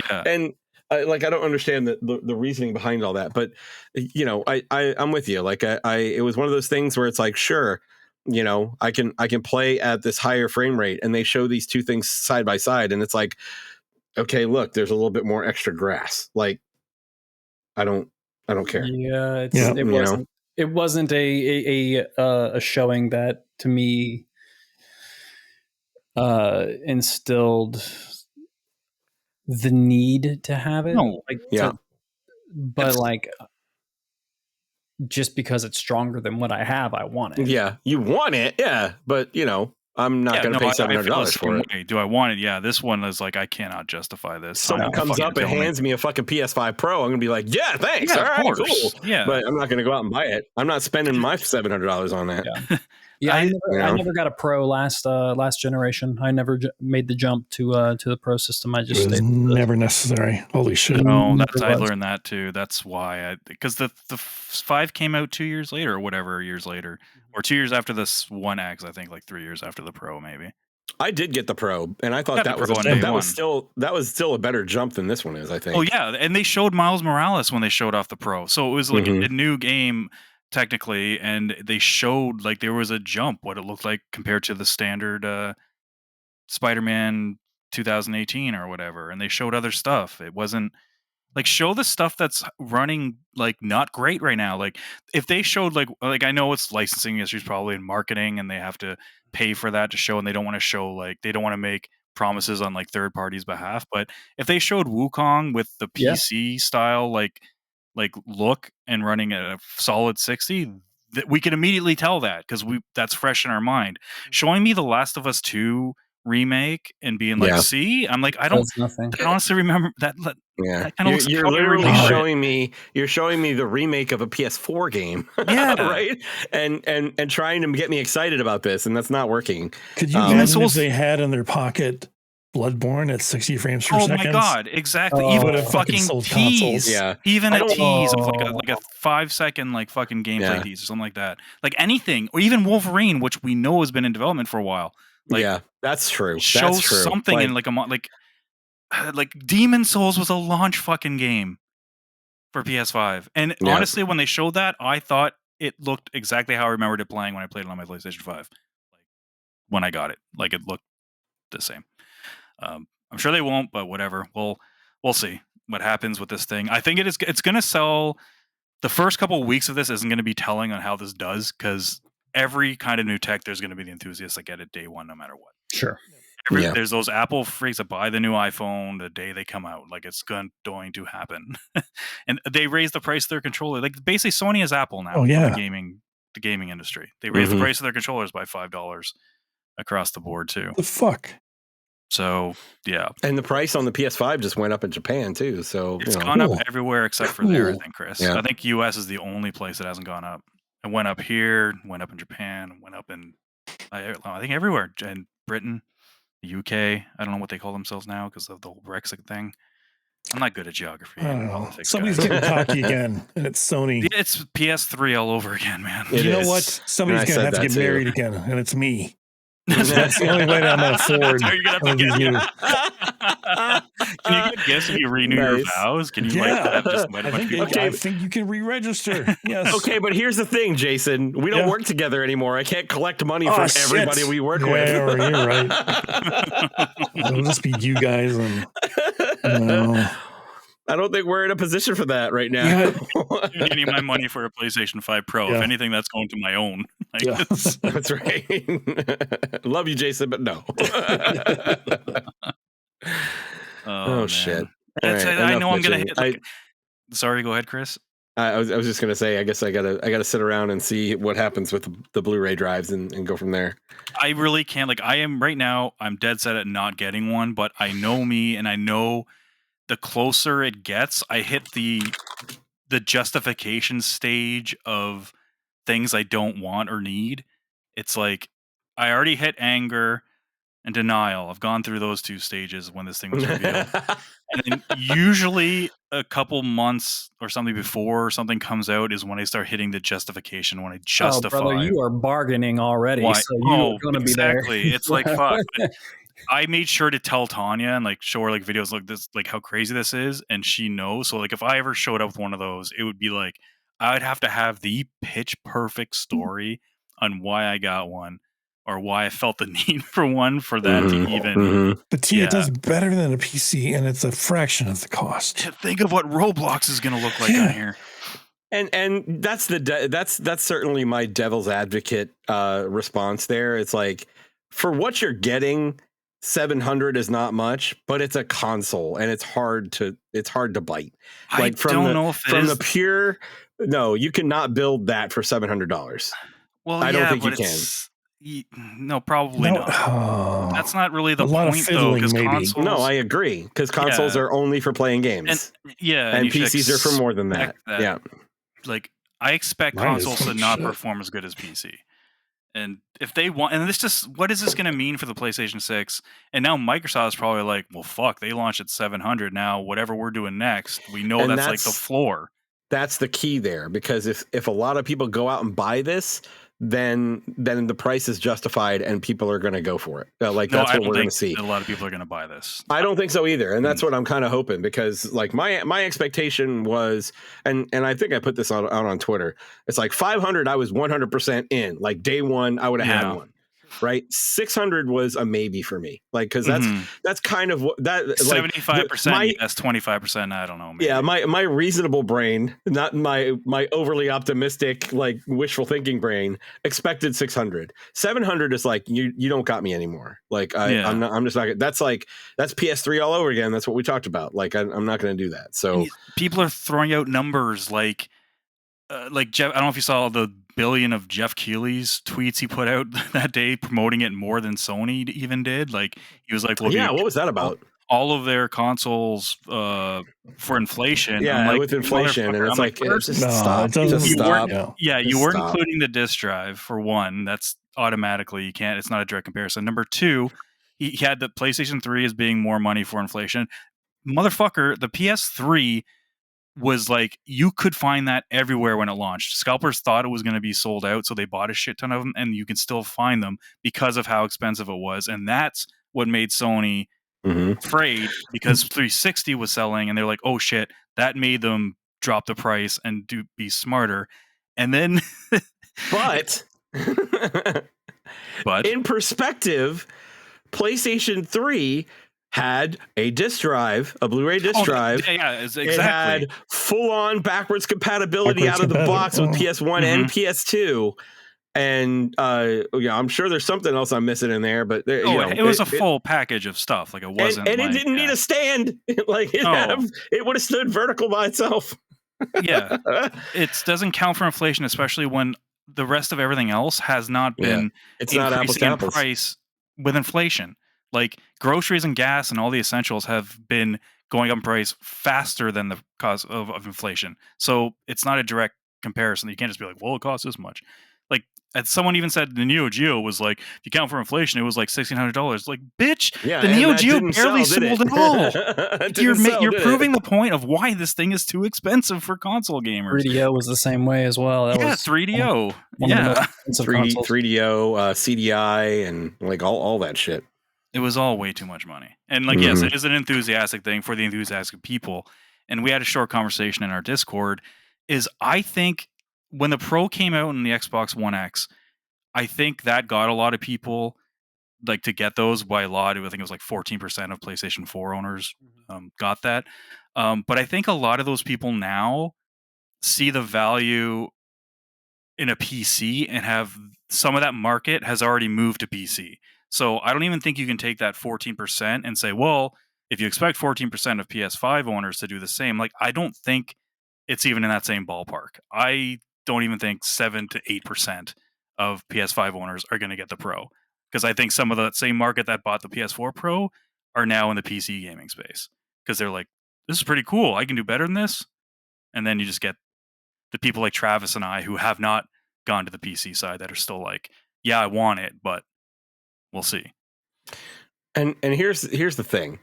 Yeah, and I don't understand the reasoning behind all that. But you know, I'm with you. Like, it was one of those things where it's like, sure, you know, I can play at this higher frame rate, and they show these two things side by side, and it's like, okay, look, there's a little bit more extra grass. Like, I don't care. Yeah, it wasn't a showing that to me instilled the need to have it. No. Like just because it's stronger than what I have, I want it. Yeah, you want it, yeah, but you know, I'm not going to pay $700 for it. Do I want it? Yeah, this one is like, I cannot justify this. Someone comes up and hands me a fucking PS5 Pro. I'm going to be like, yeah, thanks. Yeah, all right, cool. Yeah, but I'm not going to go out and buy it. I'm not spending my $700 on that. Yeah. I never got a Pro last generation. I never made the jump to the Pro system. I just never necessary. Holy shit! No, I learned that too. That's why because the 5 came out 2 years later or whatever years later, or 2 years after this 1X. I think like 3 years after the Pro, maybe. I did get the Pro, and I thought that was still a better jump than this one is. I think. Oh yeah, and they showed Miles Morales when they showed off the Pro, so it was like a new game. Technically, and they showed like there was a jump what it looked like compared to the standard Spider-Man 2018 or whatever, and they showed other stuff. It wasn't like show the stuff that's running like not great right now. Like if they showed like I know it's licensing issues probably in marketing, and they have to pay for that to show, and they don't want to show like they don't want to make promises on like third parties' behalf. But if they showed Wukong with the PC style like look and running at a solid 60, that we can immediately tell that because that's fresh in our mind. Showing me the Last of Us 2 remake and being like, see, I'm like, I honestly remember that. Yeah, you're literally showing me. You're showing me the remake of a PS4 game. Yeah, right. And trying to get me excited about this, and that's not working. Could you imagine if they had in their pocket Bloodborne at 60 frames per second? Oh my god, exactly. Even a fucking tease. Yeah. Even a tease of like a 5-second like fucking gameplay tease or something like that. Like anything, or even Wolverine, which we know has been in development for a while. Like, yeah, that's true. Show something in like a like Demon Souls was a launch fucking game for PS5. And honestly, when they showed that, I thought it looked exactly how I remembered it playing when I played it on my PlayStation 5. Like when I got it. Like it looked the same. I'm sure they won't, but whatever. We'll see what happens with this thing. I think it's going to sell. The first couple of weeks of this isn't going to be telling on how this does, because every kind of new tech, there's going to be the enthusiasts that get it day one, no matter what. Sure. There's those Apple freaks that buy the new iPhone the day they come out. Like it's going to happen. And they raise the price of their controller. Like basically Sony is Apple now. Oh yeah. The gaming industry. They raise the price of their controllers by $5 across the board too. The fuck. So yeah, and the price on the PS5 just went up in Japan too. So it's gone up everywhere except for there. I think, Chris. Yeah. I think US is the only place that hasn't gone up. It went up here, went up in Japan, went up in I think everywhere. In Britain, the UK. I don't know what they call themselves now because of the whole Brexit thing. I'm not good at geography and politics. Somebody's getting cocky again, and it's Sony. It's PS3 all over again, man. You know what? Somebody's gonna have to get married again, and it's me. That's the only way that I'm going to afford one of these new. Can you get gifts if you renew your vows? Can you have just invite a bunch of people? I think you can re-register. Yes. Okay, but here's the thing, Jason. We don't work together anymore. I can't collect money from everybody we work with. You're right. It'll just be you guys. And I don't think we're in a position for that right now. I need my money for a PlayStation 5 Pro. If anything, that's going to my own. That's right. Love you, Jason, but no. Oh shit! I know I'm gonna hit. Sorry, go ahead, Chris. I was just gonna say, I guess I gotta sit around and see what happens with the Blu-ray drives and go from there. I really can't. Like, I am right now, I'm dead set at not getting one, but I know me, and I know the closer it gets, I hit the justification stage of things I don't want or need. It's like I already hit anger and denial. I've gone through those two stages when this thing was revealed. And then usually a couple months or something before something comes out is when I start hitting the justification, when I justify. Oh, brother, you are bargaining already. Why? So you're going to be there. Exactly. It's like, fuck. But I made sure to tell Tanya and like show her like videos like this, like how crazy this is, and she knows. So like if I ever showed up with one of those, it would be like I'd have to have the pitch perfect story on why I got one or why I felt the need for one for that to even. But it does better than a PC, and it's a fraction of the cost. Think of what Roblox is going to look like on here. And that's that's certainly my devil's advocate response there. It's like, for what you're getting, $700 is not much, but it's a console and it's hard to bite. Like the pure, no, you cannot build that for $700. Well, I don't think you can. No, probably not. That's not really the point, though. Because consoles, no, I agree. Because consoles are only for playing games, and PCs are for more than that. Yeah, like I expect consoles to not perform as good as PC. And if they want, and this just, what is this going to mean for the PlayStation 6? And now Microsoft is probably like, well, fuck, they launched at 700. Now, whatever we're doing next, we know that's like the floor. That's the key there, because if a lot of people go out and buy this, then the price is justified and people are going to go for it. Like, that's what we're going to see. A lot of people are going to buy this. I don't think so either. And that's what I'm kind of hoping, because like my expectation was, and I think I put this out on Twitter. It's like 500. I was 100% in. Like day one, I would have had one. Right, 600 was a maybe for me, like, because that's kind of what that 75%. That's 25%. I don't know. Maybe. Yeah, my reasonable brain, not my overly optimistic, like wishful thinking brain, expected 600. 700 is like you don't got me anymore. Like I'm just not. That's PS3 all over again. That's what we talked about. Like I'm not going to do that. So people are throwing out numbers like Jeff. I don't know if you saw the billion of Jeff Keighley's tweets he put out that day promoting it more than Sony even did. Like he was like, well, yeah, what was that about? All of their consoles for inflation. Yeah, like, with inflation, and it's like, stop. You weren't including the disk drive for one. That's automatically, you can't. It's not a direct comparison. Number two, he had the PlayStation 3 as being more money for inflation. Motherfucker, the PS3 was like, you could find that everywhere when it launched. Scalpers thought it was going to be sold out, so they bought a shit ton of them, and you can still find them because of how expensive it was. And that's what made Sony afraid, because 360 was selling, and they're like, oh shit, that made them drop the price and be smarter. And then but in perspective, PlayStation 3 had a disc drive, a Blu-ray disc drive. Yeah, exactly. It had full-on backwards compatibility out of the box with PS1 and PS2. And I'm sure there's something else I'm missing in there, but it was a full package of stuff. Like it wasn't, and it didn't need a stand. Like it would have stood vertical by itself. Yeah, it doesn't count for inflation, especially when the rest of everything else has not been increasing in price with inflation. Like groceries and gas and all the essentials have been going up in price faster than the cost of inflation. So it's not a direct comparison. You can't just be like, well, it costs this much. Like, as someone even said, the Neo Geo was like, if you count for inflation, it was like $1,600. Like, bitch, the Neo Geo barely sold at all. You're proving the point of why this thing is too expensive for console gamers. 3DO was the same way as well. That was 3DO. 3DO, CDI, and like all that shit. It was all way too much money. And like, yes, it is an enthusiastic thing for the enthusiastic people. And we had a short conversation in our Discord. I think when the Pro came out in the Xbox One X, I think that got a lot of people like to get those by a lot. I think it was like 14% of PlayStation 4 owners got that. But I think a lot of those people now see the value in a PC and have some of that market has already moved to PC. So I don't even think you can take that 14% and say, well, if you expect 14% of PS5 owners to do the same, like I don't think it's even in that same ballpark. I don't even think 7 to 8% of PS5 owners are going to get the Pro, because I think some of the same market that bought the PS4 Pro are now in the PC gaming space, because they're like, this is pretty cool. I can do better than this. And then you just get the people like Travis and I who have not gone to the PC side that are still like, yeah, I want it, but we'll see. And here's the thing.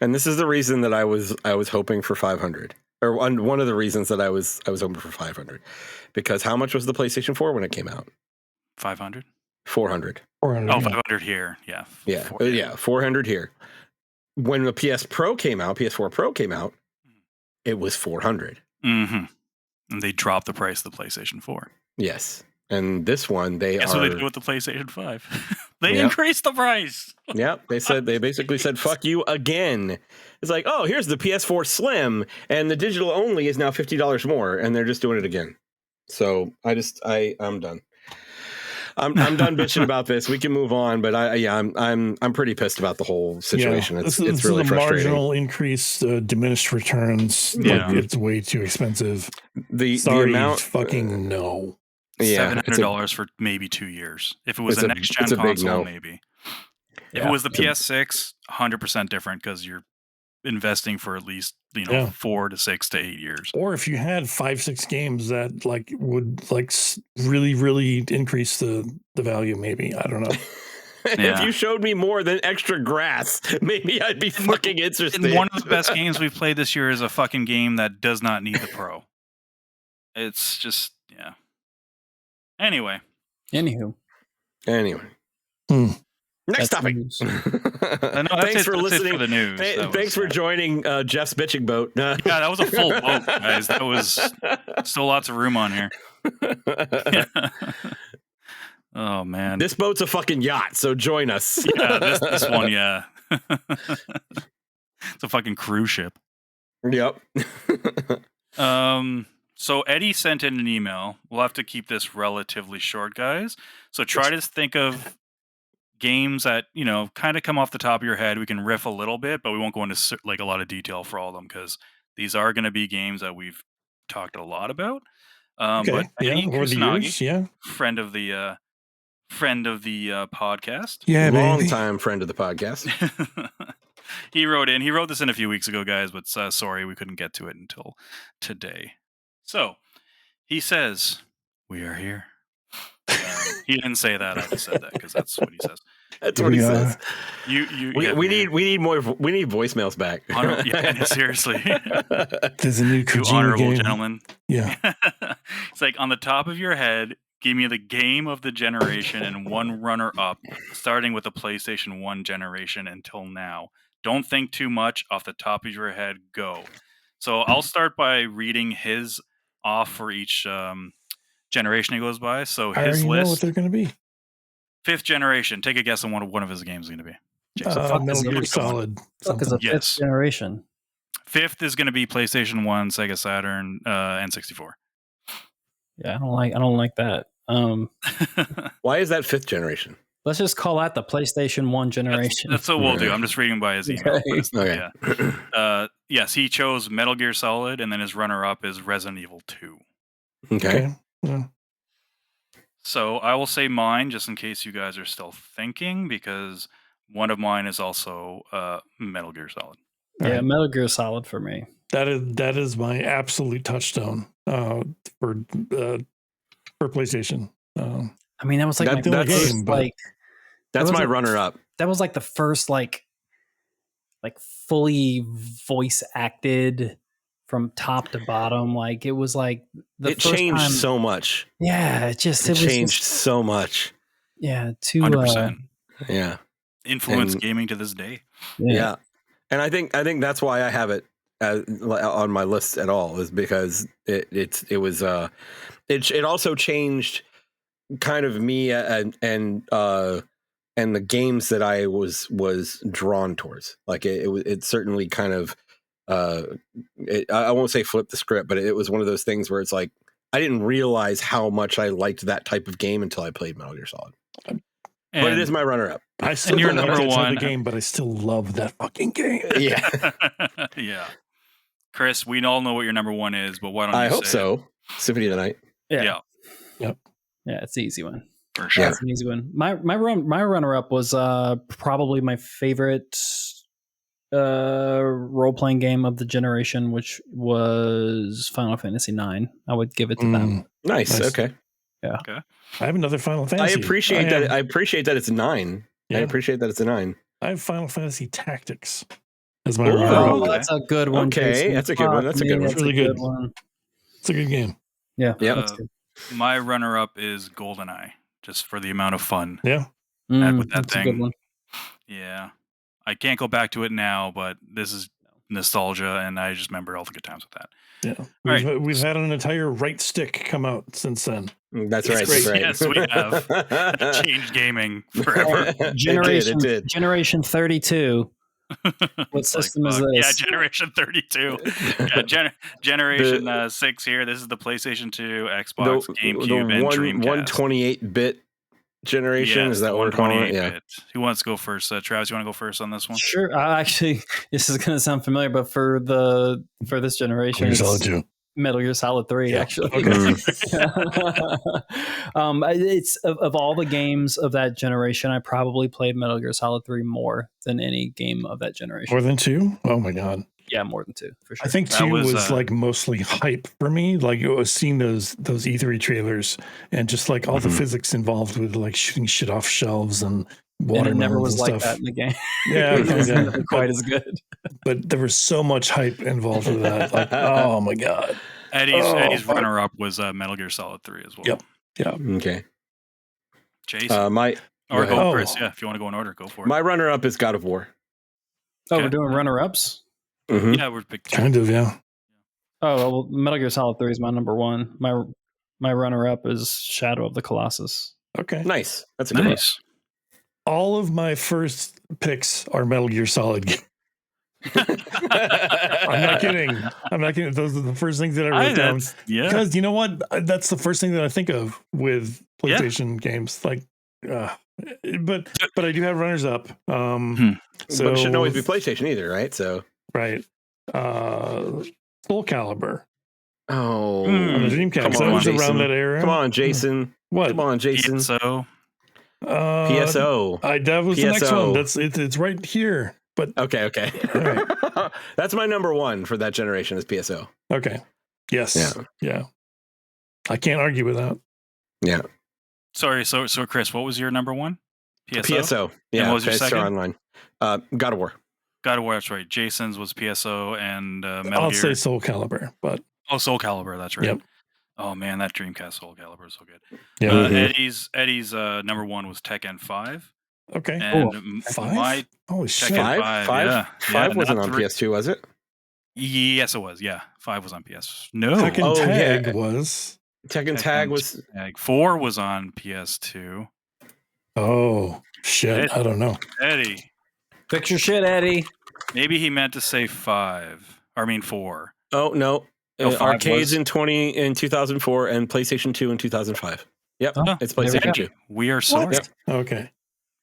And this is the reason that I was hoping for 500. Or one of the reasons that I was hoping for 500. Because how much was the PlayStation 4 when it came out? 500? 400. 400. Oh, 500 here. Yeah. Yeah. 400 here. When the PS4 Pro came out, it was 400. Mm-hmm. And they dropped the price of the PlayStation 4. Yes. And this one, Guess what they did with the PlayStation 5? They increased the price. Yep. They basically said, fuck you again. It's like, oh, here's the PS4 Slim, and the digital only is now $50 more, and they're just doing it again. So I'm done. I'm done bitching about this. We can move on, but I'm pretty pissed about the whole situation. Yeah, it's really a frustrating. Marginal increase, diminished returns. Yeah. Like, it's way too expensive. The amount, fucking no. Yeah, $700 for maybe 2 years. If it was a next gen console, maybe. If it was the PS6, 100% different, because you're investing for at least 4 to 6 to 8 years. Or if you had 5-6 games that would really really increase the value, maybe. I don't know. If you showed me more than extra grass, maybe I'd be fucking interested. And one of the best games we've played this year is a fucking game that does not need the Pro. It's just Anyway. Next topic. Thanks for listening. For the news. Thanks for joining Jeff's bitching boat. Yeah, that was a full boat, guys. That was still lots of room on here. Oh man, this boat's a fucking yacht, so join us. Yeah, this one, yeah. It's a fucking cruise ship. Yep. So Eddie sent in an email. We'll have to keep this relatively short, guys. So try to think of games that, kind of come off the top of your head. We can riff a little bit, but we won't go into a lot of detail for all of them, because these are going to be games that we've talked a lot about. But Eddie Kusanagi, friend of the podcast. Yeah, long time friend of the podcast. He wrote this in a few weeks ago, guys, but sorry we couldn't get to it until today. So he says, "We are here." He didn't say that. I just said that because that's what he says. That's what he says. We need more. We need voicemails back. Yeah, seriously. There's a new Kojima honorable game. Gentlemen. Yeah. It's like, on the top of your head, give me the game of the generation and one runner-up, starting with the PlayStation 1 generation until now. Don't think too much. Off the top of your head, go. So I'll start by reading his off for each generation he goes by. So his list. Know what they're going to be. 5th generation. Take a guess on what one of his games is going to be. Metal Gear Solid. Because of 5th generation. 5th is going to be PlayStation 1, Sega Saturn, N64. Yeah, I don't like that. Why is that 5th generation? Let's just call that the PlayStation 1 generation. That's what we'll do. I'm just reading by his email. Okay. Yeah. Yes, he chose Metal Gear Solid, and then his runner-up is Resident Evil 2. Okay. Yeah. So I will say mine, just in case you guys are still thinking, because one of mine is also Metal Gear Solid. Yeah, Metal Gear Solid for me. That is my absolute touchstone for PlayStation. I mean, that was like that's my runner-up. That was like the first like fully voice acted from top to bottom. Like, it was like it changed so much. Yeah, it changed so much. Yeah, 100%. Yeah, influence gaming to this day. Yeah, and I think that's why I have it on my list at all, is because it also changed kind of me and the games that I was drawn towards. Like it certainly kind of I won't say flip the script, but it was one of those things where it's like I didn't realize how much I liked that type of game until I played Metal Gear Solid. But it is my runner-up. I still don't know the game, but I still love that fucking game. Yeah. Yeah. Chris, we all know what your number 1 is, but why don't you I say hope so. Symphony of the Night. Yeah. Yep. Yeah, it's the easy one. For sure. It's an easy one. My runner up was probably my favorite role playing game of the generation, which was Final Fantasy IX. I would give it to them. Nice. Okay. Yeah. Okay. I have another Final Fantasy. I appreciate that it's 9. Yeah. I appreciate that it's a 9. I have Final Fantasy Tactics as my Ooh. runner-up. Oh, that's a good one. Okay, Jason. that's a good one. That's a good one. That's really good. one. It's a good game. Yeah. Yep. My runner-up is GoldenEye, just for the amount of fun. Yeah. With that that's thing. a good one. Yeah. I can't go back to it now, but this is nostalgia, and I just remember all the good times with that. Yeah. We've had an entire right stick come out since then. That's right. That's right. Yes, we have. That changed gaming forever. Generation 32. What system is this? Yeah, Generation 32. Yeah, Generation 6 here. This is the PlayStation 2, Xbox, GameCube, and Dreamcast. 128-bit generation. Yes, is that what we're calling it? Yeah. Who wants to go first? Travis, you want to go first on this one? Sure. Actually, this is going to sound familiar, but for this generation, Metal Gear Solid 3, actually. Okay. It's of all the games of that generation, I probably played Metal Gear Solid 3 more than any game of that generation. More than 2? Oh my god. Yeah, more than 2 for sure. I think 2 was like mostly hype for me. Like it was seeing those E3 trailers and just like all the physics involved with like shooting shit off shelves and water. And it never was and like stuff. that in the game. Yeah, It was never quite as good. But there was so much hype involved with that. Like, oh my god. Eddie's runner-up was Metal Gear Solid 3 as well. Yep. Yeah. Okay. Jason. Go Chris. Yeah, if you want to go in order, go for it. My runner-up is God of War. Oh, we're doing runner-ups? Mm-hmm. Yeah, we're picking. Kind of, yeah. Oh, well, Metal Gear Solid 3 is my number 1. My runner-up is Shadow of the Colossus. Okay. Nice. That's a good one. All of my first picks are Metal Gear Solid games. I'm not kidding. Those are the first things that I wrote down. Yeah. Because you know what? That's the first thing that I think of with PlayStation games. Like, but I do have runners up. So but it shouldn't always be PlayStation either, right? So right. Soul Calibur. Oh, on the Dreamcast. That was around that era. Come on, Jason. What? Come on, Jason. PSO. PSO. That was the next one. It's right here. But okay. Right. That's my number 1 for that generation is PSO. Okay. Yes. Yeah. I can't argue with that. Yeah. Sorry. So Chris, what was your number 1? PSO. Yeah. And what was your second? Online. God of War. God of War. That's right. Jason's was PSO and Metal Gear. I'll say Soul Calibur, but Soul Calibur. That's right. Yep. Oh man, that Dreamcast Soul Calibur is so good. Yeah. Eddie's number 1 was Tekken 5. Okay. And 5? Holy shit. Tekken 5? 5 wasn't on 3. PS2, was it? Yes, it was. Yeah, 5 was on PS. No, Tekken Tag was. Tekken Tag was. 4 was on PS2. Oh shit! I don't know. Eddie, fix your shit, Eddie. Maybe he meant to say 5. I mean 4. Oh no. Arcades in 2004 and PlayStation 2 in 2005. Yep, it's PlayStation 2. We are sorry. Yep. Okay.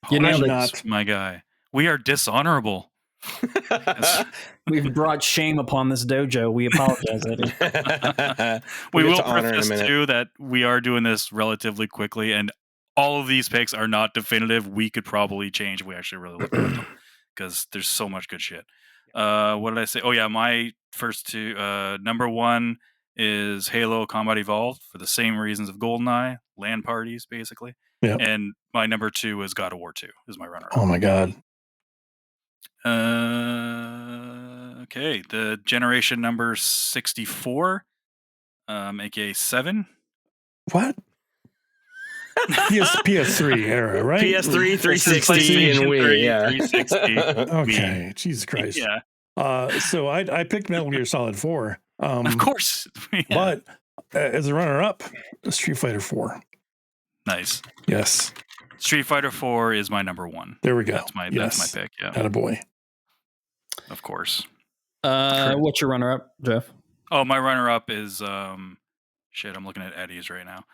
You nailed it, not my guy. We are dishonorable. We've brought shame upon this dojo. We apologize, Eddie. We will preface too that we are doing this relatively quickly, and all of these picks are not definitive. We could probably change if we actually really look at them because there's so much good shit. What did I say? Oh yeah, my first 2. Number 1 is Halo Combat Evolved for the same reasons of GoldenEye, LAN parties basically. Yep. And my number 2 is God of War 2 is my runner. Oh my god. Okay, the generation number 64, aka 7. What? PS3 era, right? PS3, 360, and Wii. Yeah. 360. Okay, Jesus Christ. Yeah. So I picked Metal Gear Solid 4. Of course. Yeah. But as a runner-up, Street Fighter 4. Nice. Yes. Street Fighter 4 is my number 1. There we go. That's my pick. Yeah. Attaboy. Of course. What's your runner-up, Jeff? Oh, my runner-up is shit. I'm looking at Eddie's right now.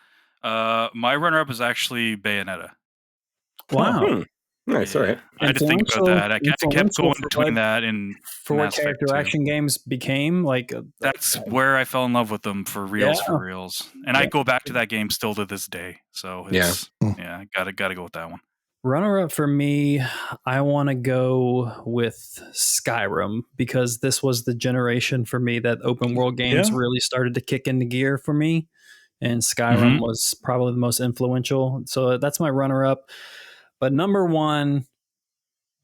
My runner-up is actually Bayonetta. Wow. Nice, all right. I had to think about that. I kept going between that and for what character action games became. Like that's where I fell in love with them for reals. And I go back to that game still to this day. So it's gotta go with that one. Runner up for me, I want to go with Skyrim because this was the generation for me that open world games really started to kick into gear for me, and Skyrim was probably the most influential. So that's my runner up. But number one,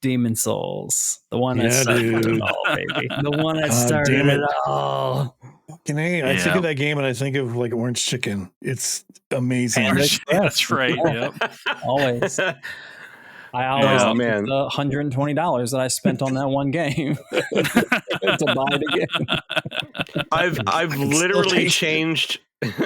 Demon Souls, the one that started it all, baby. The one that started it all. Fucking A, I think of that game and I think of like Orange Chicken. It's amazing. That's right. Yep. Always. I always think it's the $120 that I spent on that one game to buy the game. I've literally changed.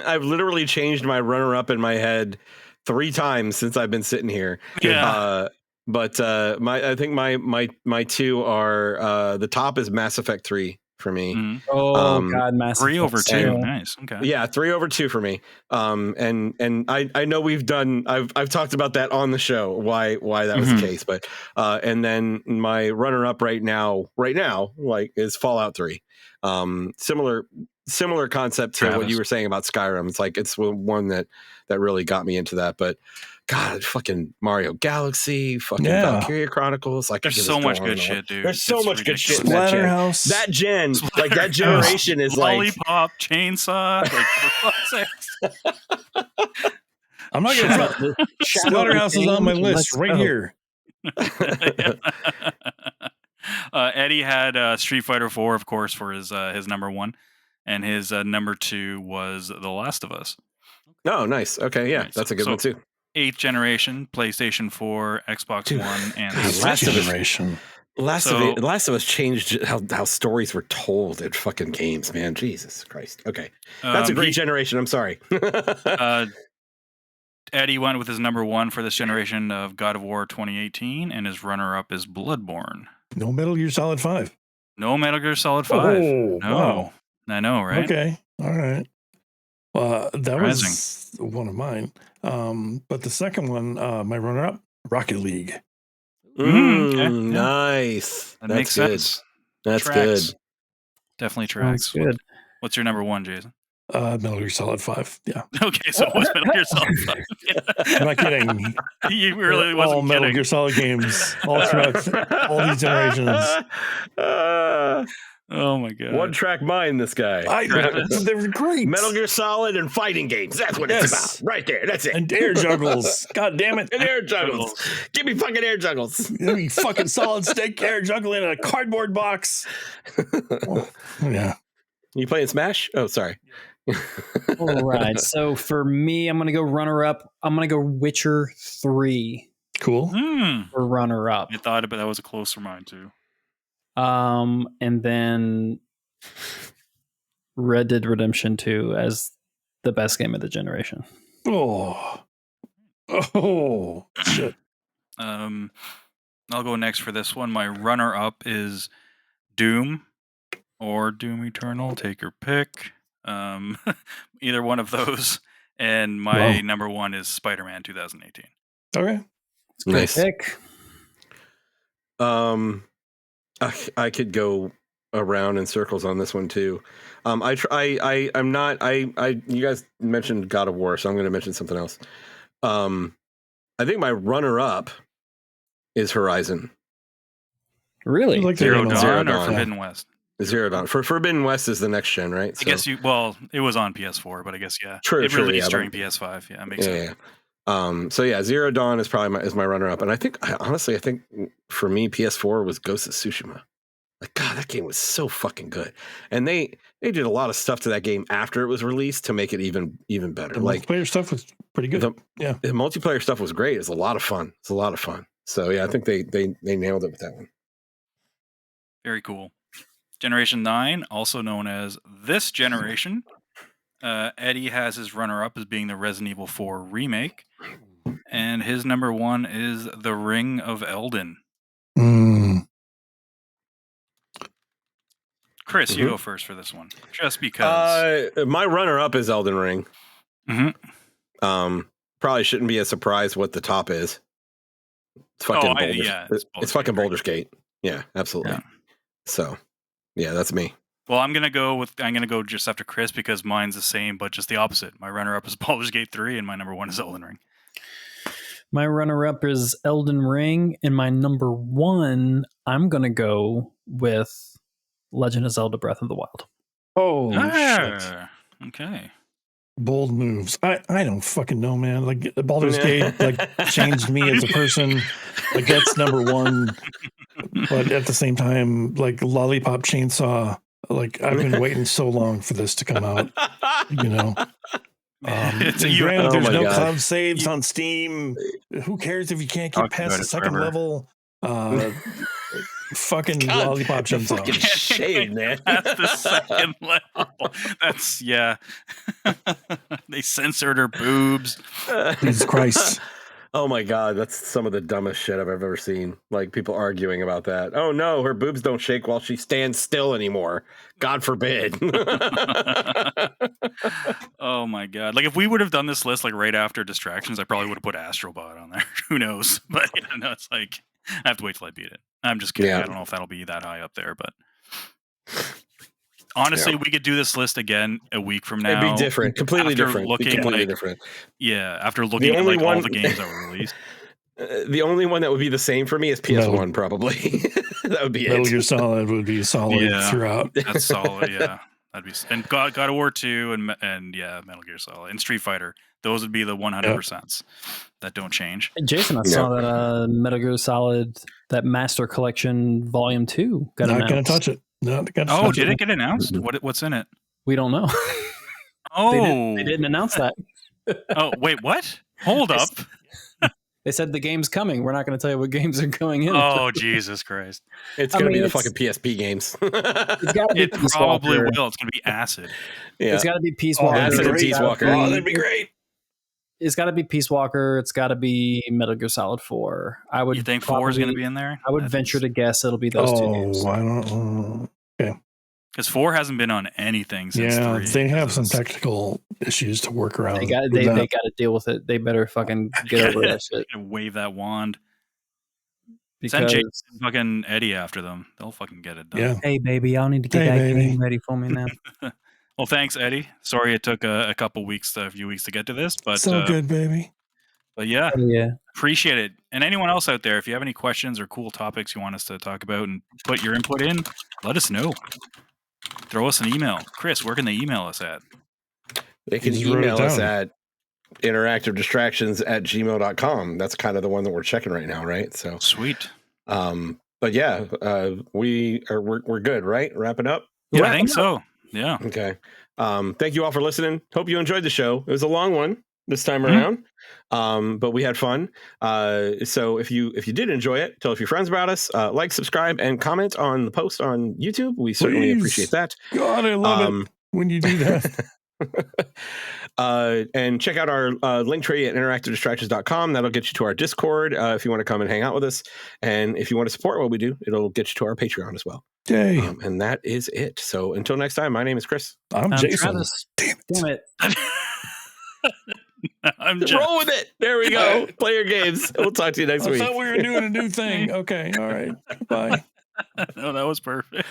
I've literally changed my runner up in my head 3 times since I've been sitting here. But I think my 2 are the top is Mass Effect 3 for me. God, Mass 3 over 2. And, nice. Okay. Yeah, 3 over 2 for me. And I know I've talked about that on the show why that was the case, but and then my runner up right now like is Fallout 3. Similar concept to what you were saying about Skyrim. It's like it's one that really got me into that, but God, fucking Mario Galaxy, fucking Valkyria Chronicles. Like, there's so much good shit, dude. There's so much good shit in that gen. That gen, like that generation is Lollipop, Chainsaw. Like, for fuck's sakes. I'm not gonna tell. Splatterhouse is on my list right here. Eddie had Street Fighter 4, of course, for his number 1, and his number 2 was The Last of Us. Oh, nice. Okay, yeah, that's a good one too. 8th generation, PlayStation 4, Xbox One, and last generation. Last of Us changed how stories were told in fucking games, man. Jesus Christ. Okay, that's a great generation. I'm sorry. Eddie went with his number 1 for this generation of God of War 2018, and his runner-up is Bloodborne. No Metal Gear Solid 5. No Metal Gear Solid 5. Oh, no. Wow. I know, right? Okay. All right. That was one of mine. But the second one, my runner-up, Rocket League. Nice. That makes sense. That's good. Definitely tracks. Good. What's your number 1, Jason? Metal Gear Solid 5. Yeah. Okay, so it was Metal Gear Solid 5. I'm not kidding. You really wasn't all kidding. Metal Gear Solid games, all throughout all these generations. Oh my god! One track mind, this guy. They were great. Metal Gear Solid and fighting games. That's what it's about, right there. That's it. And air juggles. God damn it! And air juggles. Give me fucking air juggles. Give me fucking solid snake air juggling in a cardboard box. Yeah. You playing Smash? Oh, sorry. All right. So for me, I'm gonna go runner up. I'm gonna go Witcher 3. Cool. For runner up. I thought, but that was a close for mine too. And then Red Dead Redemption 2 as the best game of the generation. Oh shit. I'll go next for this one. My runner up is Doom or Doom Eternal. Take your pick. Either one of those. And my number 1 is Spider-Man 2018. Okay. Nice pick. I could go around in circles on this one too. I'm not. You guys mentioned God of War, so I'm going to mention something else. I think my runner-up is Horizon. Really? Like Zero Dawn or Forbidden West? Zero Dawn. For Forbidden West is the next gen, right? I guess it was on PS4, but I guess True, released during PS5. Yeah, it makes sense. So Zero Dawn is probably my runner-up, and I think honestly for me PS4 was Ghost of Tsushima. Like, God, that game was so fucking good, and they did a lot of stuff to that game after it was released to make it even better. The multiplayer stuff was pretty good. The multiplayer stuff was great. It's a lot of fun. So yeah, I think they nailed it with that one. Very cool. Generation 9, also known as this generation. Eddie has his runner-up as being the Resident Evil 4 remake, and his number 1 is The Ring of Elden. Chris, you go first for this one, just because. My runner-up is Elden Ring. Probably shouldn't be a surprise what the top is. It's fucking Oh, Baldur's, yeah, it's fucking Baldur's Gate. Yeah, absolutely. Yeah. So, yeah, that's me. Well, I'm gonna go just after Chris because mine's the same, but just the opposite. My runner-up is Baldur's Gate 3, and my number 1 is Elden Ring. My runner-up is Elden Ring, and my number 1, I'm gonna go with Legend of Zelda: Breath of the Wild. Oh shit! Okay. Bold moves. I don't fucking know, man. Like Baldur's Gate like changed me as a person. Like that's number 1. But at the same time, like Lollipop Chainsaw, like I've been waiting so long for this to come out. You know. Granted, there's no cloud saves on Steam. Who cares if you can't get past the second level? Fucking Lollipop Chainsaw. Fucking shade, man. That's the second level. That's they censored her boobs. Jesus Christ. Oh my god, that's some of the dumbest shit I've ever seen. Like people arguing about that. Oh no, her boobs don't shake while she stands still anymore. God forbid. Oh my god. Like if we would have done this list like right after Distractions, I probably would have put Astrobot on there. Who knows? But no, it's like I have to wait till I beat it. I'm just kidding. Yeah. I don't know if that'll be that high up there, but honestly, we could do this list again a week from now. It'd be different, completely different. Different. Yeah, after looking at like all the games that were released. The only one that would be the same for me is PS1, probably. That would be Metal Gear Solid would be solid throughout. That's solid, yeah. That'd be and God of War 2 and Metal Gear Solid and Street Fighter. Those would be the 100% that don't change. Jason, I saw that Metal Gear Solid, that Master Collection Volume 2 got announced. Not going to touch it. Did it get announced? What's in it? We don't know. Oh, they didn't announce that. Oh, wait, what? Hold up. They said the game's coming. We're not going to tell you what games are going in. Oh, Jesus Christ. It's going to be the fucking PSP games. It probably will. It's going to be Acid. Yeah. It's got to be Peace Walker. Acid and Peace Walker. Oh, that'd be great. It's got to be Peace Walker. It's got to be Metal Gear Solid 4. You think 4 is going to be in there? I would venture to guess it'll be those two games. I don't. Okay. Because 4 hasn't been on anything since 3. They have some technical issues to work around. They got to deal with it. They better fucking get over that shit. Wave that wand. Send Jason and fucking Eddie after them. They'll fucking get it done. Yeah. Hey, baby, I'll need to get that game ready for me now. Well, thanks, Eddie. Sorry it took a few weeks to get to this, but so good, baby. But appreciate it. And anyone else out there, if you have any questions or cool topics you want us to talk about and put your input in, let us know. Throw us an email. Chris, where can they email us at? They can email us at interactivedistractions@gmail.com. That's kind of the one that we're checking right now, right? So sweet. But yeah, we're good, right? Wrapping up. Yeah, I think so. Yeah. Okay. Thank you all for listening. Hope you enjoyed the show. It was a long one this time around, but we had fun. So if you did enjoy it, tell a few friends about us. Like, subscribe, and comment on the post on YouTube. We certainly appreciate that. God, I love it when you do that. And check out our Linktree at interactivedistractions.com. That'll get you to our Discord if you want to come and hang out with us. And if you want to support what we do, it'll get you to our Patreon as well. Yay. And that is it. So until next time, my name is Chris. I'm Jason. Travis. Damn it. I'm roll with it. There we go. Play your games. We'll talk to you next week. I thought we were doing a new thing. Okay. All right. Bye. No, that was perfect.